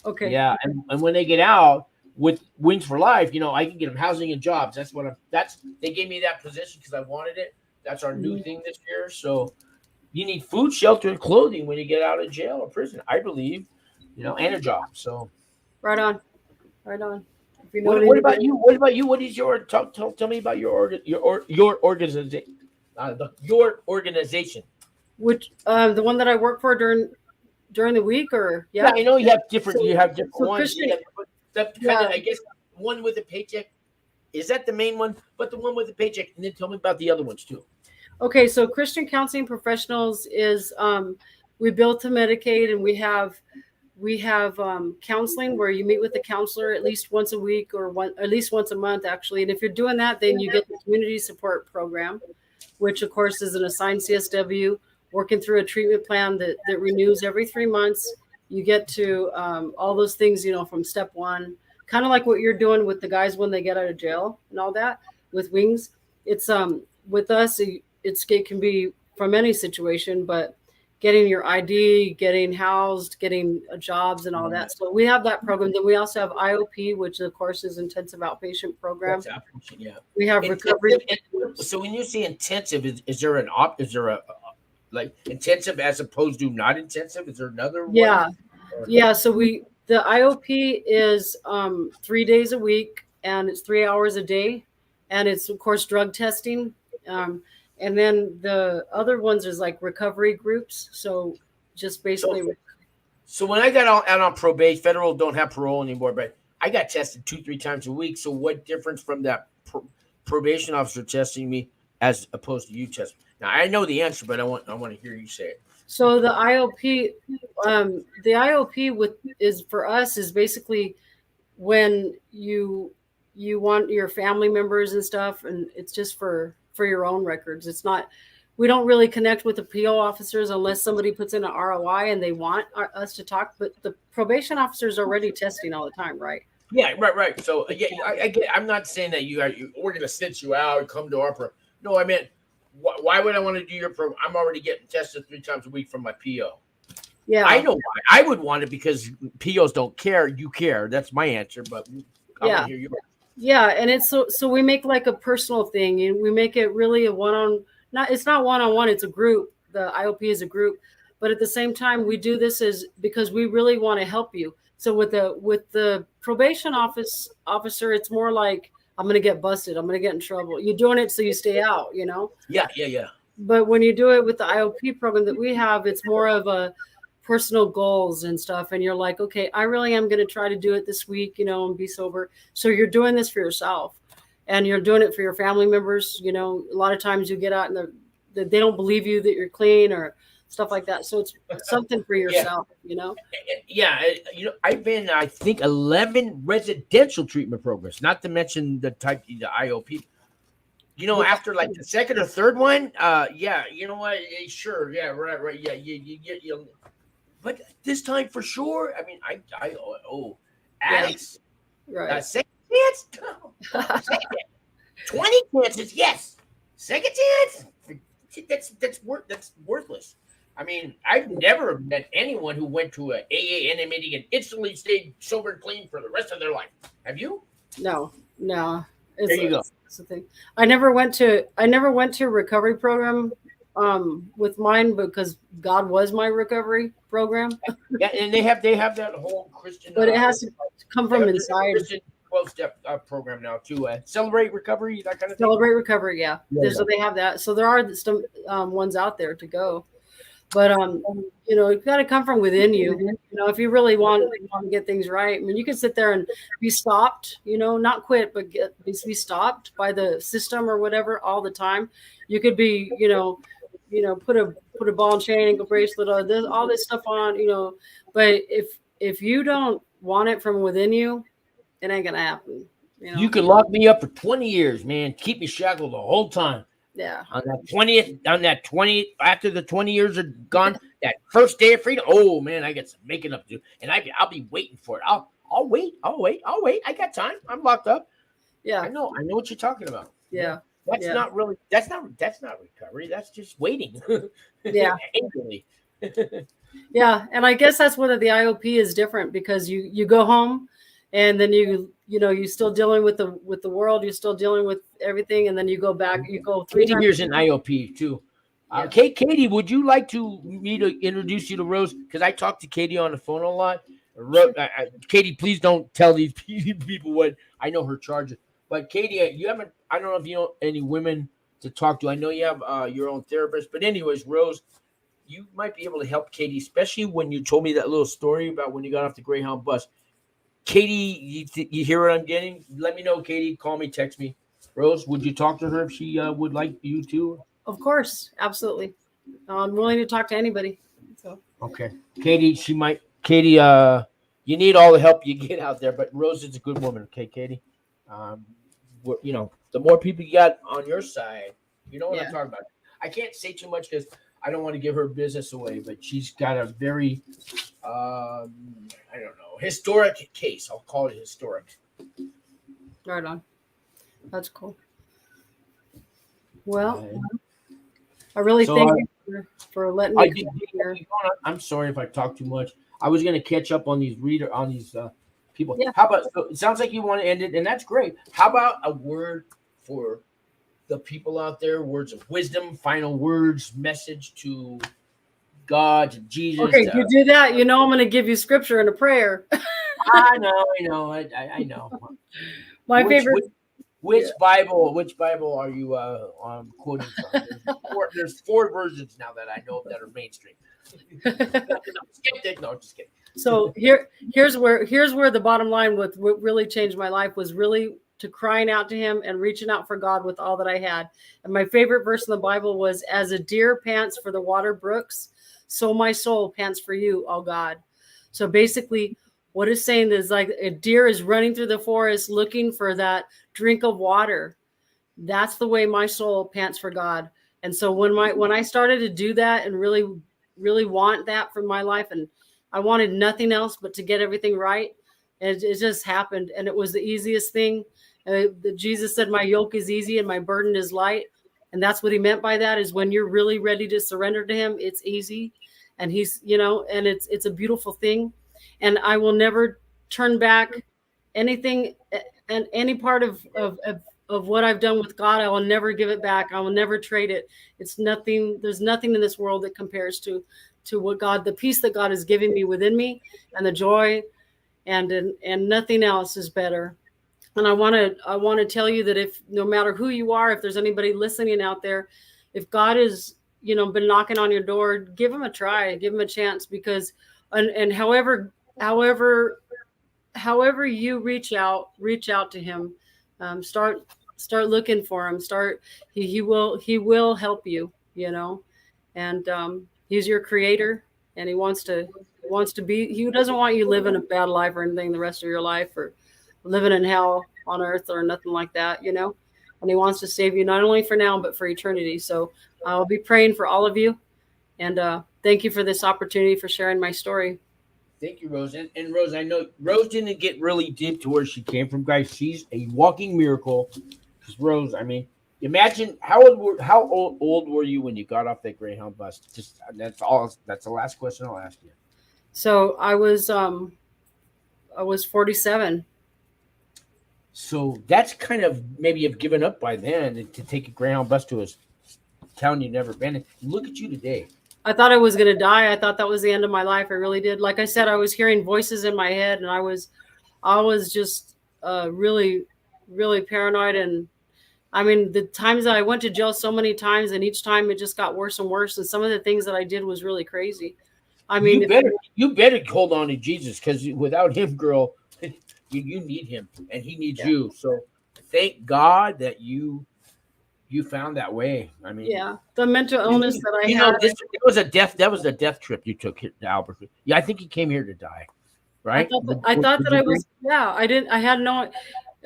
Okay. Yeah. And when they get out, with Wings for Life, I can get them housing and jobs. They gave me that position because I wanted it. That's our new thing this year. So you need food, shelter, and clothing when you get out of jail or prison, I believe, and a job. So right on. If you know what about you? What is your tell me about your organization? Your organization. Which the one that I work for during the week, or yeah, I know you have different. You have different ones. I guess one with a paycheck, is that the main one? But the one with the paycheck, and then tell me about the other ones too. Okay, so Christian Counseling Professionals is we bill to Medicaid, and we have counseling where you meet with the counselor at least once a week or at least once a month, actually. And if you're doing that, then you get the community support program, which of course is an assigned CSW working through a treatment plan that renews every 3 months. You get to all those things, from step one, kind of like what you're doing with the guys when they get out of jail and all that with Wings. It's with us, it can be from any situation, but getting your ID, getting housed, getting jobs and all that. So we have that program. Then we also have IOP, which of course is intensive outpatient program. That's outpatient, yeah. We have recovery. So when you say intensive, is there a like intensive as opposed to not intensive? Is there another one? Yeah. So the IOP is 3 days a week, and it's 3 hours a day, and it's of course drug testing. And then the other ones is like recovery groups. So just basically. So when I got out on probation, federal don't have parole anymore, but I got tested 2-3 times a week. So what difference from that probation officer testing me as opposed to you testing? Now I know the answer, but I want to hear you say it. So the IOP is for us is basically when you want your family members and stuff, and it's just for your own records. It's not, we don't really connect with the PO officers unless somebody puts in an ROI and they want us to talk, but the probation officer is already testing all the time, right? Yeah, right. So I get, I'm not saying that we're going to sit you out and come to OPRE. No, I meant, why would I want to do your program? I'm already getting tested 3 times a week from my PO. Yeah. I know why. I would want it because POs don't care. You care. That's my answer, but I want to hear yours. Yeah, and it's so we make like a personal thing, and we make it really it's not one-on-one, it's a group. The IOP is a group, but at the same time we do this because we really want to help you. So with the probation officer, it's more like, I'm going to get busted, I'm going to get in trouble. You're doing it so you stay out, Yeah. But when you do it with the IOP program that we have, it's more of a personal goals and stuff. And you're like, okay, I really am going to try to do it this week, and be sober. So you're doing this for yourself, and you're doing it for your family members. A lot of times you get out and they don't believe you that you're clean or stuff like that. So it's something for yourself, Yeah. I've been, I think 11 residential treatment programs, not to mention the IOP. After like the second or third one, you know what? Sure. Yeah, right. Yeah. You but this time for sure. I mean, addicts. Right. Second chance? No. 20 chances, yes. Second chance? That's worthless. I mean, I've never met anyone who went to a AA NA meeting and instantly stayed sober and clean for the rest of their life. Have you? No. There you go. It's the thing. I never went to a recovery program with mine because God was my recovery program. Yeah, and they have that whole Christian. But it has to come from inside. Christian 12-step program now too. Celebrate recovery, that kind of thing. Celebrate recovery, yeah. So they have that. So there are some ones out there to go. But it's got to come from within you. You know, if you really want to get things right, I mean, you can sit there and be stopped. You know, not quit, but be stopped by the system or whatever all the time. You could be, put a ball and chain, ankle bracelet, all this stuff on. You know, but if you don't want it from within you, it ain't gonna happen. You know? You could lock me up for 20 years, man. Keep me shackled the whole time. Yeah. On that 20th, after the 20 years are gone, that first day of freedom, oh man, I get some making up to do, and I'll be waiting for it. I'll wait. I got time. I'm locked up. Yeah. I know what you're talking about. Yeah. That's not recovery. That's just waiting. Yeah. Angrily. Yeah. And I guess that's where the IOP is different, because you go home and then you're still dealing with the world, you're still dealing with everything, and then you go back, you go 3 times. Years in IOP too. Yeah. Katie, would you like me to introduce you to Rose? Because I talk to Katie on the phone a lot. Katie, please don't tell these people what I know her charges. But Katie, I don't know if you know any women to talk to. I know you have your own therapist. But anyways, Rose, you might be able to help Katie, especially when you told me that little story about when you got off the Greyhound bus. Katie, you hear what I'm getting? Let me know, Katie. Call me, text me. Rose, would you talk to her if she would like you to? Of course, absolutely. I'm willing to talk to anybody. So. Okay, Katie, you need all the help you get out there, but Rose is a good woman. Okay, Katie. The more people you got on your side, you know what I'm talking about. I can't say too much because I don't want to give her business away, but she's got a very, historic case. I'll call it historic. Right on. That's cool. Well, I really thank you for letting me come here. I'm sorry if I talk too much. I was going to catch up on these people. Yeah. How about, so it sounds like you want to end it, and that's great. How about a word for the people out there, words of wisdom, final words, message to God, to Jesus? Okay, you do that. I'm going to give you scripture and a prayer. I know. Which Bible are you quoting from? There's 4 versions now that I know that are mainstream. No, just kidding. So here's where the bottom line with what really changed my life was really to crying out to him and reaching out for God with all that I had. And my favorite verse in the Bible was, as a deer pants for the water brooks, so my soul pants for you, oh God. So basically what it's saying is, like a deer is running through the forest looking for that drink of water. That's the way my soul pants for God. And so when I started to do that and really, really want that for my life, and I wanted nothing else but to get everything right, and it just happened. And it was the easiest thing. Jesus said, my yoke is easy and my burden is light. And that's what he meant by that, is when you're really ready to surrender to him, it's easy. And he's, and it's a beautiful thing. And I will never turn back anything and any part of what I've done with God. I will never give it back. I will never trade it. It's nothing. There's nothing in this world that compares to what God, the peace that God has given me within me, and the joy, and nothing else is better. And I want to tell you that if, no matter who you are, if there's anybody listening out there, if God has, been knocking on your door, give him a try, give him a chance, because, and however you reach out to him, start looking for him, he will help you, and, he's your creator, and he doesn't want you living a bad life or anything the rest of your life, or living in hell on earth or nothing like that, and he wants to save you not only for now, but for eternity. So I'll be praying for all of you. And thank you for this opportunity, for sharing my story. Thank you, Rose. And Rose, I know Rose didn't get really deep to where she came from, guys. She's a walking miracle. Because Rose, I mean, imagine how old were you when you got off that Greyhound bus? Just that's the last question I'll ask you. So I was 47. So that's kind of maybe you've given up by then to take a Greyhound bus to a town you've never been in. Look at you today. I thought I was going to die. I thought that was the end of my life. I really did. Like I said, I was hearing voices in my head, and I was just really, really paranoid. And I mean, the times that I went to jail so many times, and each time it just got worse and worse. And some of the things that I did was really crazy. I mean, you better hold on to Jesus, because without him, girl, you need him, and he needs you. So thank God that you found that way. I mean, the mental illness that I had. It was a death. That was a death trip you took to Albuquerque. Yeah, I think he came here to die, right? I thought that I was. Yeah, I didn't. I had no.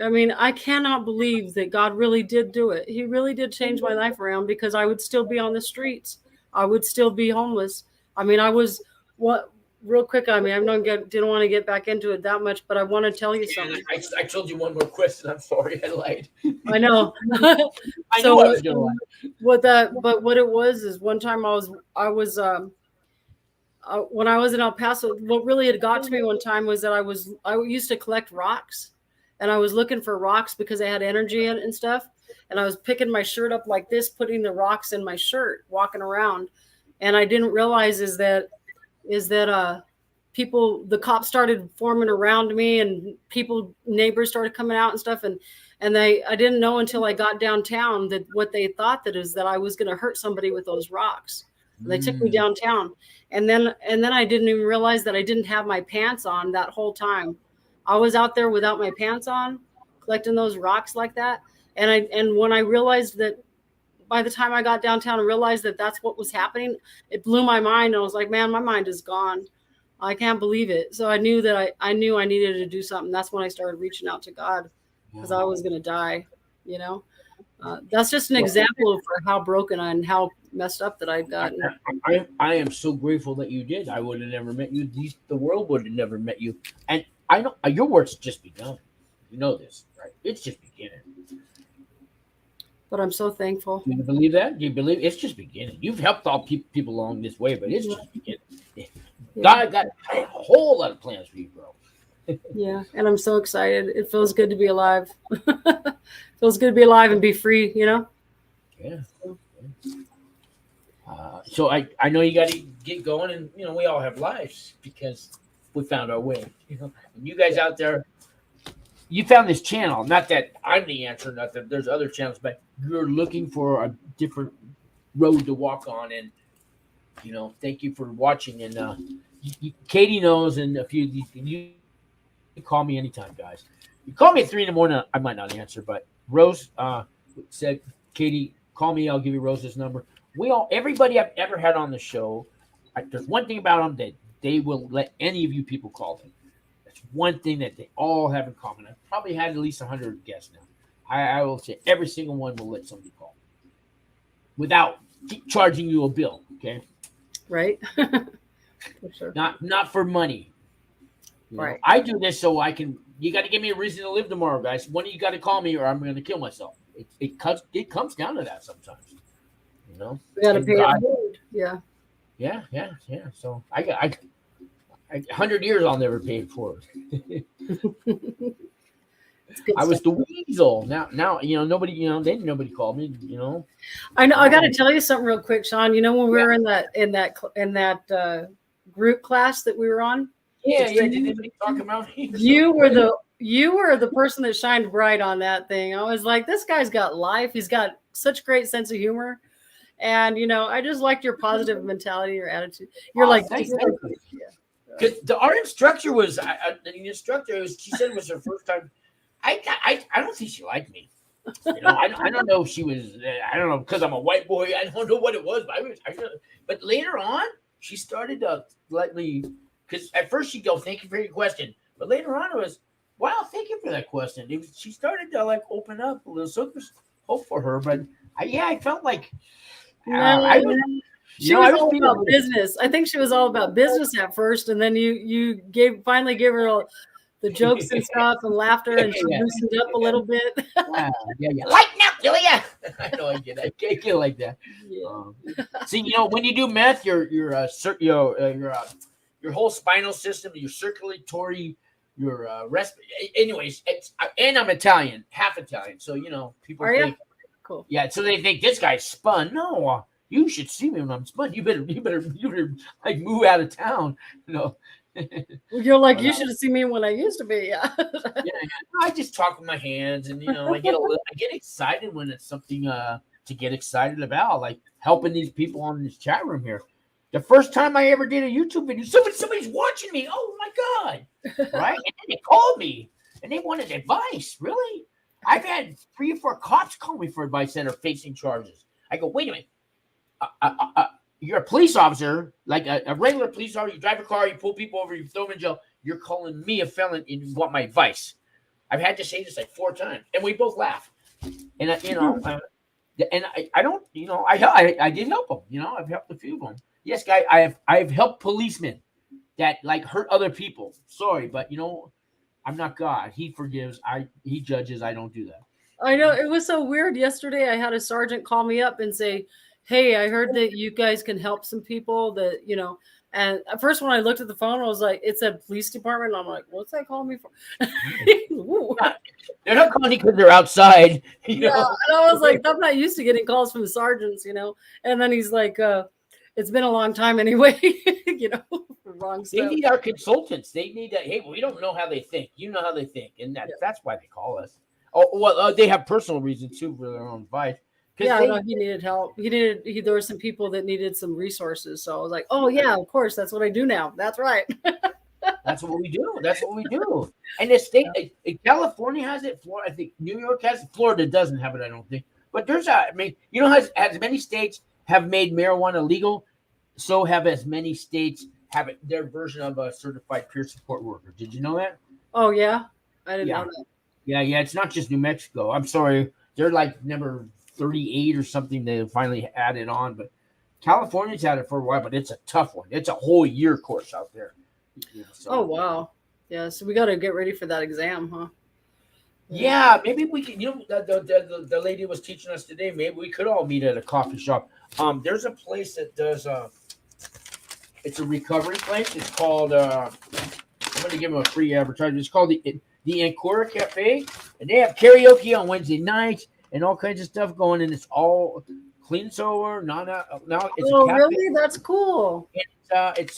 I mean, I cannot believe that God really did do it. He really did change my life around, because I would still be on the streets. I would still be homeless. I mean, I was real quick. I mean, didn't want to get back into it that much, but I want to tell you something. I told you one more question. I'm sorry, I lied. I know. I knew I was going to lie. But what it was is, one time I was when I was in El Paso, what really had got to me one time was that I used to collect rocks, and I was looking for rocks because they had energy in it and stuff. And I was picking my shirt up like this, putting the rocks in my shirt, walking around. And I didn't realize is that people, the cops started forming around me, and neighbors started coming out and stuff. And I didn't know until I got downtown that what they thought that I was going to hurt somebody with those rocks. They took me downtown, and then I didn't even realize that I didn't have my pants on that whole time. I was out there without my pants on, collecting those rocks like that. And when I realized that, by the time I got downtown and realized that that's what was happening, it blew my mind. I was like, man, my mind is gone. I can't believe it. So I knew that I knew I needed to do something. That's when I started reaching out to God, because I was going to die, you know. That's just an example of how broken and how messed up that I'd gotten. I am so grateful that you did. I would have never met you. The world would have never met you. And I know your work's just begun. You know this, right? It's just beginning. But I'm so thankful. Do you believe that? Do you believe it's just beginning? You've helped all people along this way, but it's just beginning. Yeah. God got a whole lot of plans for you, bro. Yeah, and I'm so excited. It feels good to be alive. Feels good to be alive and be free, you know? Yeah. So I know you got to get going, and, you know, we all have lives because we found our way. You know, and you guys out there, you found this channel. Not that I'm the answer, not that there's other channels, but you're looking for a different road to walk on. And, you know, thank you for watching. And Katie knows, and a few of these, you call me anytime, guys. You call me at 3 a.m, I might not answer, but Rose said, Katie, call me. I'll give you Rose's number. Everybody I've ever had on the show, there's one thing about them that they will let any of you people call them. That's one thing that they all have in common. I've probably had at least 100 guests now. I will say every single one will let somebody call without charging you a bill. Okay, right? For sure. Not for money. Right. I do this so I can. You got to give me a reason to live tomorrow, guys. One of you got to call me, or I'm going to kill myself. It comes down to that sometimes. You know, we got to pay it forward. Yeah. Yeah. So I 100 years I'll never pay it forward. I was the weasel. Now you know nobody. You know then nobody called me. You know. I know. I got to tell you something real quick, Sean. You know when we were in that group class that we were on. Yeah. Did anybody talk about me? You were the person that shined bright on that thing. I was like, this guy's got life. He's got such great sense of humor. And, you know, I just liked your positive mentality, your attitude. You're our instructor was, she said it was her first time. I don't think she liked me. You know, I don't know if she was, I don't know, because I'm a white boy. I don't know what it was, but later on, she started to let me, because at first she'd go, thank you for your question. But later on, it was, wow, thank you for that question. She started to like open up a little, so there's hope for her. But I felt like, she was all about business. I think she was all about business at first, and then you finally gave her all the jokes and stuff and laughter, and she loosened up a little bit. Yeah. Lighten up, Julia. I know I get that. I get like that. Yeah. See, you know, when you do meth, your whole spinal system, your circulatory Anyways, and I'm Italian, half Italian, so people Are you? think, Cool. yeah, so they think this guy's spun. No, you should see me when I'm spun. You better like move out of town, You're like, But, you should have seen me when I used to be. Yeah. yeah, I just talk with my hands, and I get excited when it's something to get excited about, like helping these people on this chat room here. The first time I ever did a YouTube video, somebody's watching me. Oh my God, right? And then they called me and they wanted advice. Really? I've had 3 or 4 cops call me for advice that are facing charges. I go, wait a minute. You're a police officer, like a regular police officer. You drive a car, you pull people over, you throw them in jail. You're calling me a felon and you want my advice. I've had to say this like 4 times, and we both laugh. And I don't, I did help them. I've helped a few of them. Yes, guy, I've helped policemen that like hurt other people. Sorry, but I'm not God. He forgives. He judges. I don't do that. I know, it was so weird. Yesterday, I had a sergeant call me up and say, "Hey, I heard that you guys can help some people that And at first, when I looked at the phone, I was like, "It said police department." And I'm like, "What's that calling me for?" They're not calling you because they're outside. Yeah, and I was like, I'm not used to getting calls from the sergeants, And then he's like, "It's been a long time anyway." For wrong stuff. They need our consultants. They need that. Hey, we don't know how they think. You know how they think, and that's why they call us. Oh well, they have personal reasons too for their own advice. Yeah, he needed help. There were some people that needed some resources. So I was like, oh yeah, of course, that's what I do now. That's right. That's what we do. And the state, California has it. Florida, I think New York has it. Florida doesn't have it, I don't think. But there's as many states have made marijuana legal, so have as many states have it their version of a certified peer support worker. Did you know that? Oh yeah, I didn't know that. Yeah. It's not just New Mexico. I'm sorry, they're like number 38 or something. They finally added on, but California's had it for a while. But it's a tough one. It's a whole year course out there. Oh wow, yeah. So we got to get ready for that exam, huh? Yeah, maybe we can. The lady was teaching us today. Maybe we could all meet at a coffee shop. There's a place that does. It's a recovery place. It's called. I'm going to give them a free advertisement. It's called the Ancora Cafe, and they have karaoke on Wednesday nights and all kinds of stuff going. And it's all clean and sober. Now it's a cafe. Really? That's cool. And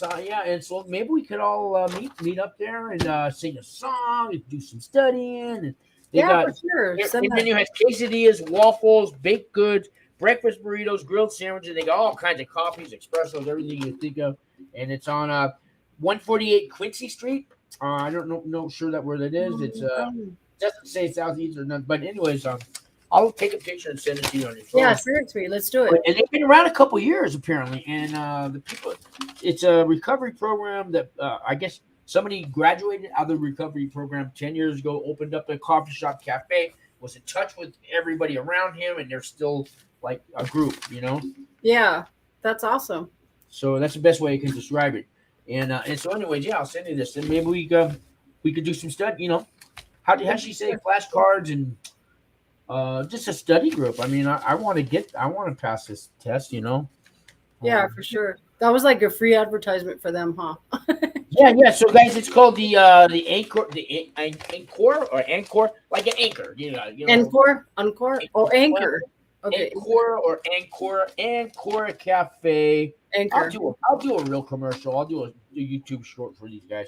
so maybe we could all meet up there and sing a song and do some studying. And for sure. And then you have quesadillas, waffles, baked goods, breakfast burritos, grilled sandwiches. They got all kinds of coffees, espressos, everything you think of. And it's on 148 Quincy Street. I don't know sure that where that is. It's doesn't say Southeast or nothing. But anyways, I'll take a picture and send it to you on your phone. Yeah, send it to me. Let's do it. And they've been around a couple of years apparently. And the people, it's a recovery program that I guess somebody graduated out of the recovery program 10 years ago, opened up a coffee shop cafe, was in touch with everybody around him, and they're still like a group, Yeah, that's awesome. So that's the best way I can describe it. And so anyways, I'll send you this, and maybe we could do some study. How did she say flashcards and just a study group? I mean, I want to pass this test. Yeah, for sure. That was like a free advertisement for them, huh? Yeah. So guys, it's called the Anchor, like an anchor. Encore, or Anchor. Okay. Ancora Cafe. Anchor. I'll do a real commercial. I'll do a YouTube short for these guys.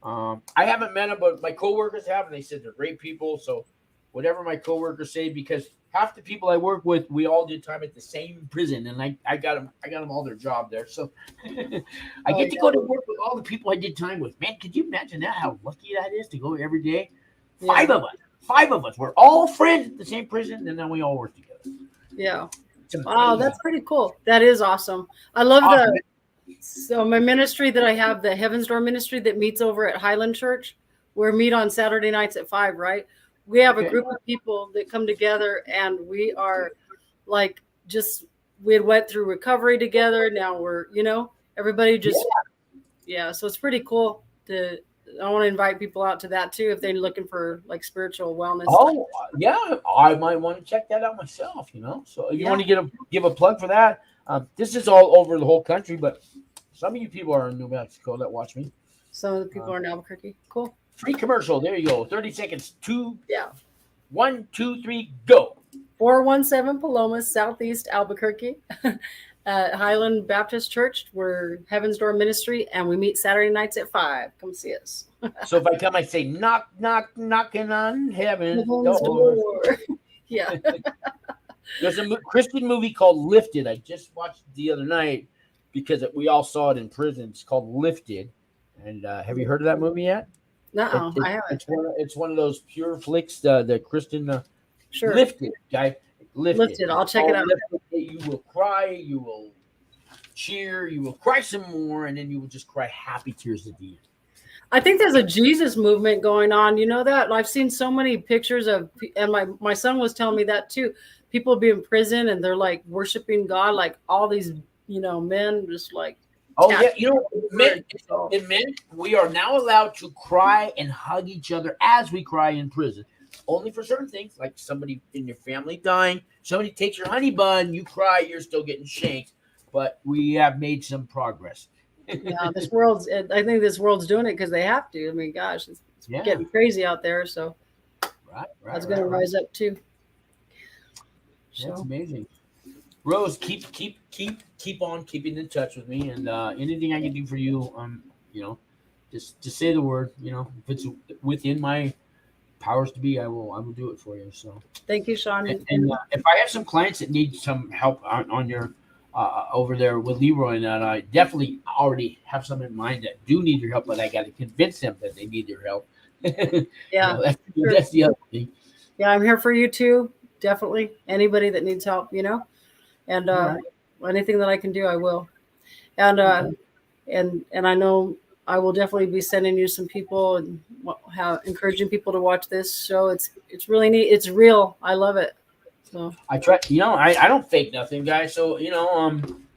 I haven't met them, but my coworkers have, and they said they're great people. So whatever my coworkers say, because half the people I work with, we all did time at the same prison, and I got them all their job there. So I get to go to work with all the people I did time with. Man, could you imagine that? How lucky that is to go every day. Five of us. We're all friends at the same prison, and then we all work together. Yeah. Wow, that's pretty cool. That is awesome. I love So my ministry that I have, the Heaven's Door ministry that meets over at Highland Church, we meet on Saturday nights at 5, right? We have a group of people that come together, and we are like we had went through recovery together. Now we're, everybody just, so it's pretty cool I want to invite people out to that too if they're looking for like spiritual wellness. Oh, yeah, I might want to check that out myself. So if you want to give a plug for that, this is all over the whole country, but some of you people are in New Mexico that watch me. Some of the people are in Albuquerque. Cool. Free commercial. There you go. 30 seconds. Yeah. 1, 2, 3, go. 417 Paloma, Southeast Albuquerque. Highland Baptist Church. We're Heaven's Door Ministry, and we meet Saturday nights at 5. Come see us. So if I come, I say, knock, knock, knocking on heaven's Heaven's door. Door. Yeah. There's a Christian movie called Lifted. I just watched it the other night because we all saw it in prison. It's called Lifted. And have you heard of that movie yet? No, I haven't. It's one of those pure flicks, the Christian Sure. Lifted, guy. Lifted. I'll check it out. You will cry, you will cheer, you will cry some more, and then you will just cry happy tears at the end. I think there's a Jesus movement going on. You know that? I've seen so many pictures of, and my son was telling me that too. People be in prison and they're like worshiping God, like all these, men just like. Oh yeah, men, we are now allowed to cry and hug each other as we cry in prison. Only for certain things, like somebody in your family dying, somebody takes your honey bun, you cry, you're still getting shanked. But we have made some progress. Yeah, I think this world's doing it because they have to. I mean, gosh, it's getting crazy out there. So that's going to rise up too. That's amazing. Rose, keep on keeping in touch with me, and anything I can do for you, just say the word. If it's within my powers to be, I will do it for you. So thank you, Sean. And if I have some clients that need some help on your over there with Leroy, and I definitely already have some in mind that do need your help, but I got to convince them that they need your help. Yeah, that's the other thing. Yeah, I'm here for you too. Definitely, anybody that needs help, and anything that I can do, I will. And and I know I will definitely be sending you some people and encouraging people to watch this show. It's really neat. It's real. I love it. So I try. I don't fake nothing, guys. So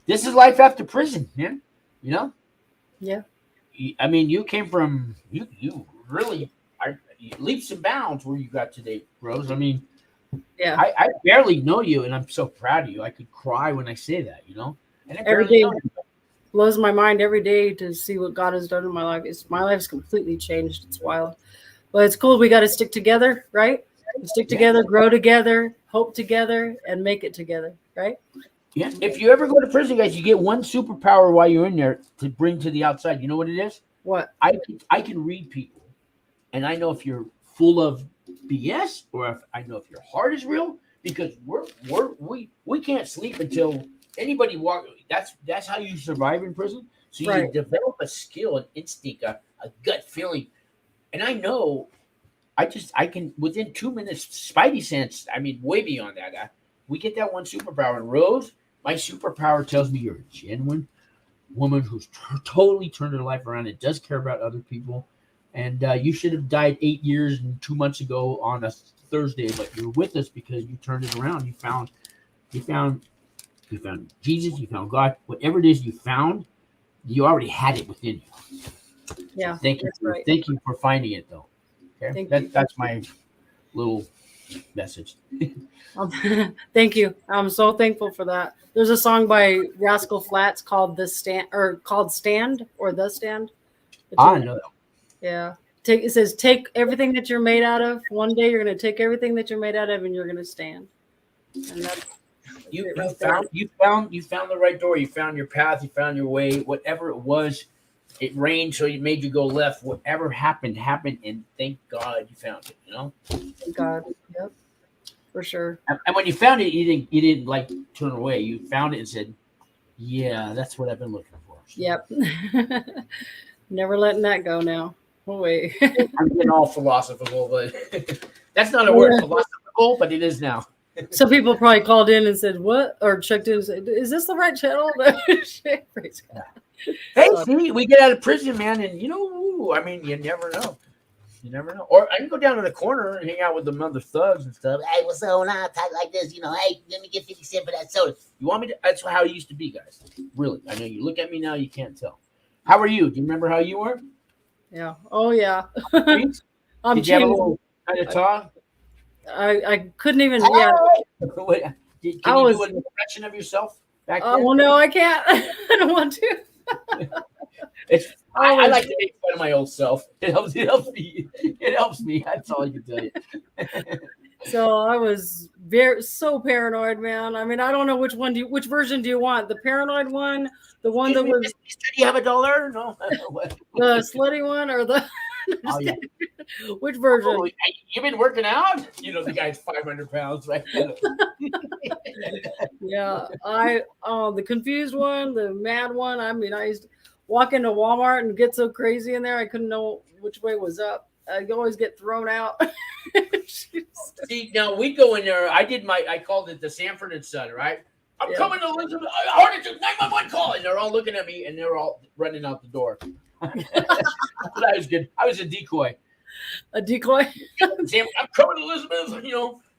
this is life after prison, man. Yeah. I mean, you came from you really leaps and bounds where you got today, Rose. I mean. Yeah, I barely know you, and I'm so proud of you. I could cry when I say that, And every day blows my mind every day to see what God has done in my life. My life's completely changed. It's wild, but it's cool. We got to stick together, right? Stick together, grow together, hope together, and make it together, right? Yeah. If you ever go to prison, guys, you get one superpower while you're in there to bring to the outside. You know what it is? What? I can read people, and I know if you're full of BS or if I know if your heart is real, because we can't sleep until anybody walk. That's how you survive in prison. So you develop a skill, an instinct, a gut feeling, and I know I can within 2 minutes, spidey sense. I mean, way beyond that. We get that one superpower. And Rose, my superpower tells me you're a genuine woman who's totally turned her life around and does care about other people. And you should have died 8 years and 2 months ago on a Thursday, but you're with us because you turned it around. You found Jesus. You found God. Whatever it is you found, you already had it within you. Yeah. Thank you. Thank you for finding it, though. Okay? That's my little message. Thank you. I'm so thankful for that. There's a song by Rascal Flatts called The Stand. I know that. Yeah. It says, take everything that you're made out of. One day you're going to take everything that you're made out of and you're going to stand. And that's you found the right door. You found your path. You found your way. Whatever it was, it rained, so it made you go left. Whatever happened, and thank God you found it. Thank God. Yep. For sure. And when you found it, you didn't like turn away. You found it and said, "Yeah, that's what I've been looking for." So. Yep. Never letting that go now. Oh, wait. I'm getting all philosophical, but that's not a word, philosophical, but it is now. Some people probably called in and said, "What?" or checked in and said, "Is this the right channel?" Praise God. Hey, see, we get out of prison, man, and I mean, you never know. You never know. Or I can go down to the corner and hang out with the other thugs and stuff. Hey, what's going on? Talk like this, hey, let me get 50 cents for that soda. You want me to? That's how it used to be, guys. Really. I know you look at me now, you can't tell. How are you? Do you remember how you were? Yeah. Oh, yeah. Did you have a little kind of talk? I couldn't even. Can Yeah. you do an impression of yourself back then? Well, no, I can't. I don't want to. I like to make fun of my old self. It helps me. It helps me. That's all I can tell you. So I was so paranoid, man. I mean, I don't know which version do you want? The paranoid one, the one that was. You have $1? No. The slutty one or the. Oh, yeah. Which version? Oh, you've been working out? The guy's 500 pounds, right? Yeah, the confused one, the mad one. I mean, I used to walk into Walmart and get so crazy in there, I couldn't know which way was up. I'd always get thrown out. See, now we go in there. I called it the Sanford and Son, right? I'm coming to Elizabeth. I ordered a 911 call, and they're all looking at me, and they're all running out the door. But I was good. I was a decoy. A decoy. I'm coming to Elizabeth,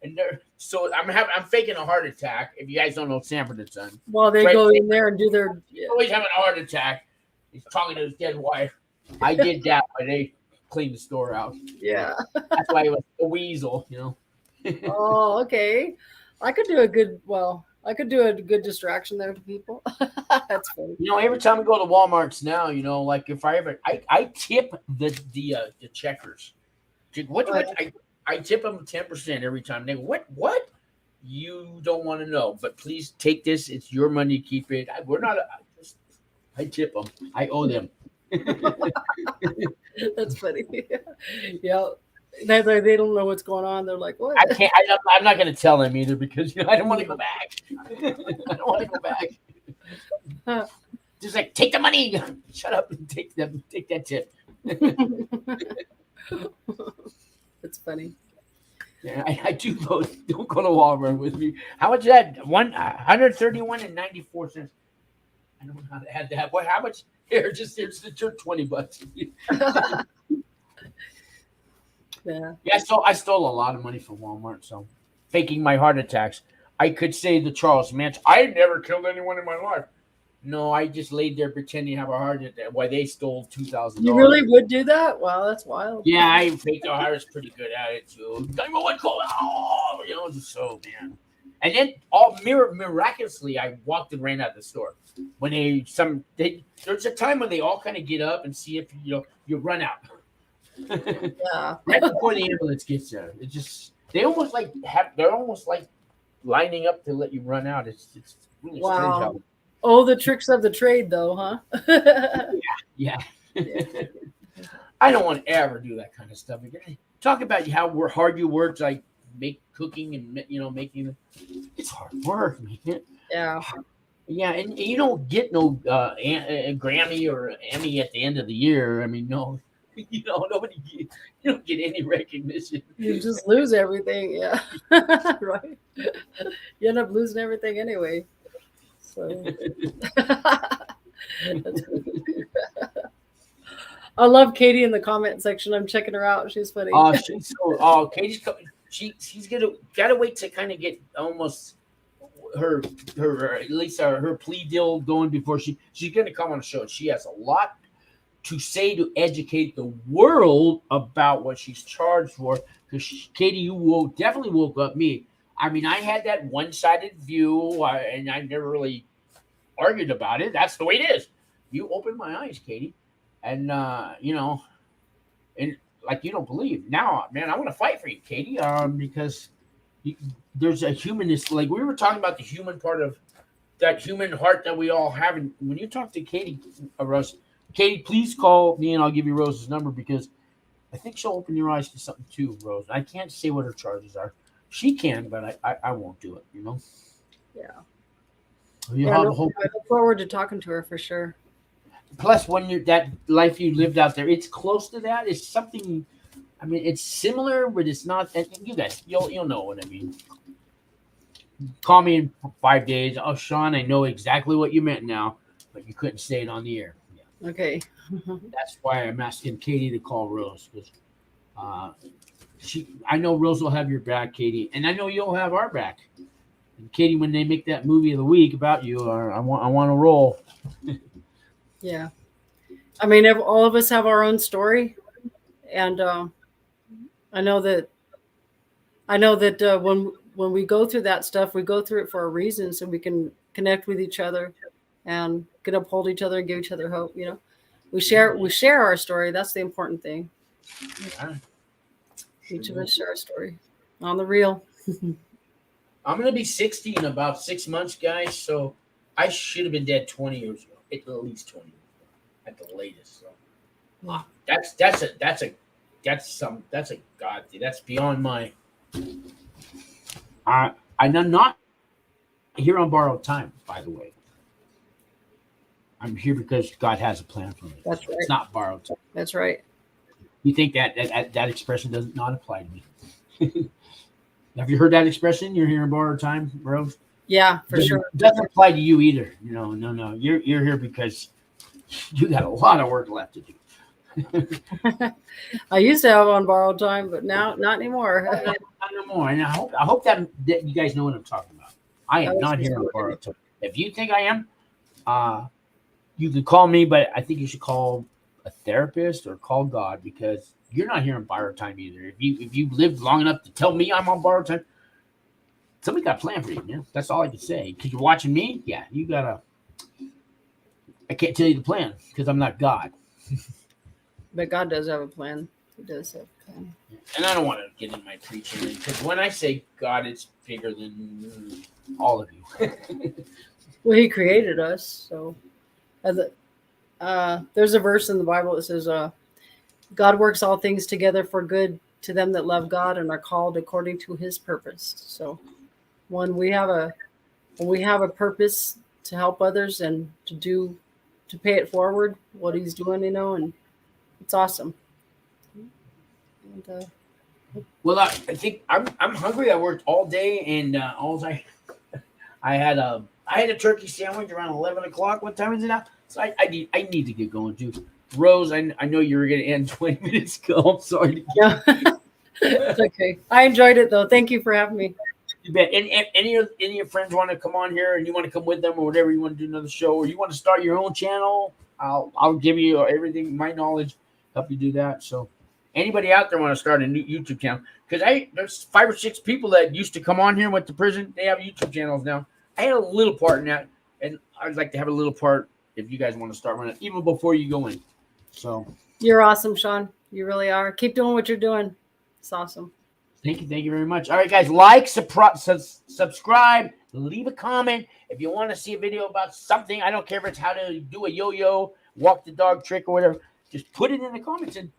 and so I'm faking a heart attack. If you guys don't know Sanford and Son, well, they go in there and do their. He's always having a heart attack. He's talking to his dead wife. I did that, but they cleaned the store out. Yeah, that's why it was a weasel, Oh, okay. I could do a good distraction there to people. That's funny. Every time we go to Walmart's now, like if I tip the checkers. I tip them 10% every time. They go, what? You don't want to know, but please take this. It's your money. Keep it. I tip them. I owe them. That's funny. Yeah. They don't know what's going on. They're like, what? I'm not going to tell them either because I don't want to go back. I don't want to go back. Just like, take the money. Shut up and take that tip. That's funny. Yeah, I do go. Don't go to Walmart with me. How much is that? $131.94. I don't know how to add that. How much? Here's the $20. Yeah. So I stole a lot of money from Walmart. So faking my heart attacks. I could say the Charles Manson. I never killed anyone in my life. No, I just laid there pretending to have a heart attack. Why they stole $2,000. You really would do that? Wow, that's wild. Yeah, I faked a heart. I was pretty good at it too. $911 call. So man. And then miraculously, I walked and ran out of the store. When there's a time when they all kind of get up and see if you run out. Yeah. Right before the ambulance gets there, they're almost like lining up to let you run out. It's really strange how. Oh, the tricks of the trade, though, huh? Yeah. I don't want to ever do that kind of stuff again. Talk about how hard you work, like make cooking and making. It's hard work, man. Yeah. Yeah, and you don't get no a Grammy or Emmy at the end of the year. I mean, no. You don't get any recognition. You just lose everything, yeah. Right. You end up losing everything anyway. So I love Katie in the comment section. I'm checking her out. She's funny. Katie's she's gotta wait to kind of get almost her at least her plea deal going before she's gonna come on the show. She has a lot to say to educate the world about what she's charged for. Because Katie, you definitely woke up me. I mean, I had that one-sided view, and I never really argued about it. That's the way it is. You opened my eyes, Katie, and and like you don't believe now, man. I want to fight for you, Katie, because there's a humanist. Like we were talking about the human part of that human heart that we all have. And when you talk to Katie, Rose. Katie, please call me and I'll give you Rose's number because I think she'll open your eyes to something too, Rose. I can't say what her charges are. She can, but I won't do it, Yeah. I look forward to talking to her for sure. Plus, when that life you lived out there, it's close to that. It's something, I mean, it's similar, but it's not. You guys, you'll know what I mean. Call me in 5 days. Oh, Sean, I know exactly what you meant now, but you couldn't say it on the air. Okay. That's why I'm asking Katie to call Rose because I know Rose will have your back, Katie, and I know you'll have our back. And Katie, when they make that movie of the week about you, I want to roll. Yeah, I mean, all of us have our own story, and I know that when we go through that stuff, we go through it for a reason, so we can connect with each other and can uphold each other and give each other hope. we share our story. That's the important thing. Yeah. Each of us share our story on the real. I'm going to be 60 in about 6 months, guys. So I should have been dead 20 years ago, at least 20 years ago, at the latest. So that's a God thing. That's beyond my. I'm not here on borrowed time, by the way. I'm here because God has a plan for me. That's right. It's not borrowed time. That's right. You think that expression does not apply to me? Have you heard that expression? You're here on borrowed time, Rose? Yeah, for sure. It doesn't apply to you either. No. You're here because you got a lot of work left to do. I used to have on borrowed time, but now not anymore. Not anymore. And I hope that you guys know what I'm talking about. I am not here on borrowed time. If you think I am, you can call me, but I think you should call a therapist or call God, because you're not here on borrowed time either. If you lived long enough to tell me I'm on borrowed time, somebody got a plan for you, man. That's all I can say. Because you're watching me, yeah, you gotta. I can't tell you the plan because I'm not God. But God does have a plan. He does have a plan. And I don't want to get in my preaching, because when I say God, it's bigger than all of you. Well, He created us, so there's a verse in the Bible that says, "God works all things together for good to them that love God and are called according to His purpose." So, when we have a purpose to help others and to pay it forward, what He's doing, and it's awesome. And, Well, I think I'm hungry. I worked all day, and I had a turkey sandwich around 11 o'clock. What time is it now? So I need to get going too. Rose, I know you were going to end 20 minutes ago. I'm sorry. Yeah, it's okay. I enjoyed it though. Thank you for having me. You bet. And any of your friends want to come on here, and you want to come with them, or whatever, you want to do another show, or you want to start your own channel, I'll give you everything, my knowledge, help you do that. So anybody out there want to start a new YouTube channel, because there's 5 or 6 people that used to come on here and went to prison. They have YouTube channels now. I had a little part in that, and I'd like to have a little part if you guys want to start running, even before you go in. So You're awesome, Sean. You really are. Keep doing what you're doing. It's awesome. Thank you very much. All right, guys, like, subscribe, leave a comment. If you want to see a video about something, I don't care if it's how to do a yo-yo, walk the dog trick, or whatever, just put it in the comments, and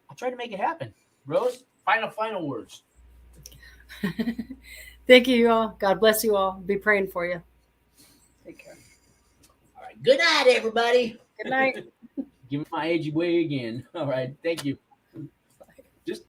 I'll try to make it happen. Rose, final words. Thank you all. God bless you all. Be praying for you. Take care. All right, good night, everybody. Good night. Give me my age away again. All right, thank you.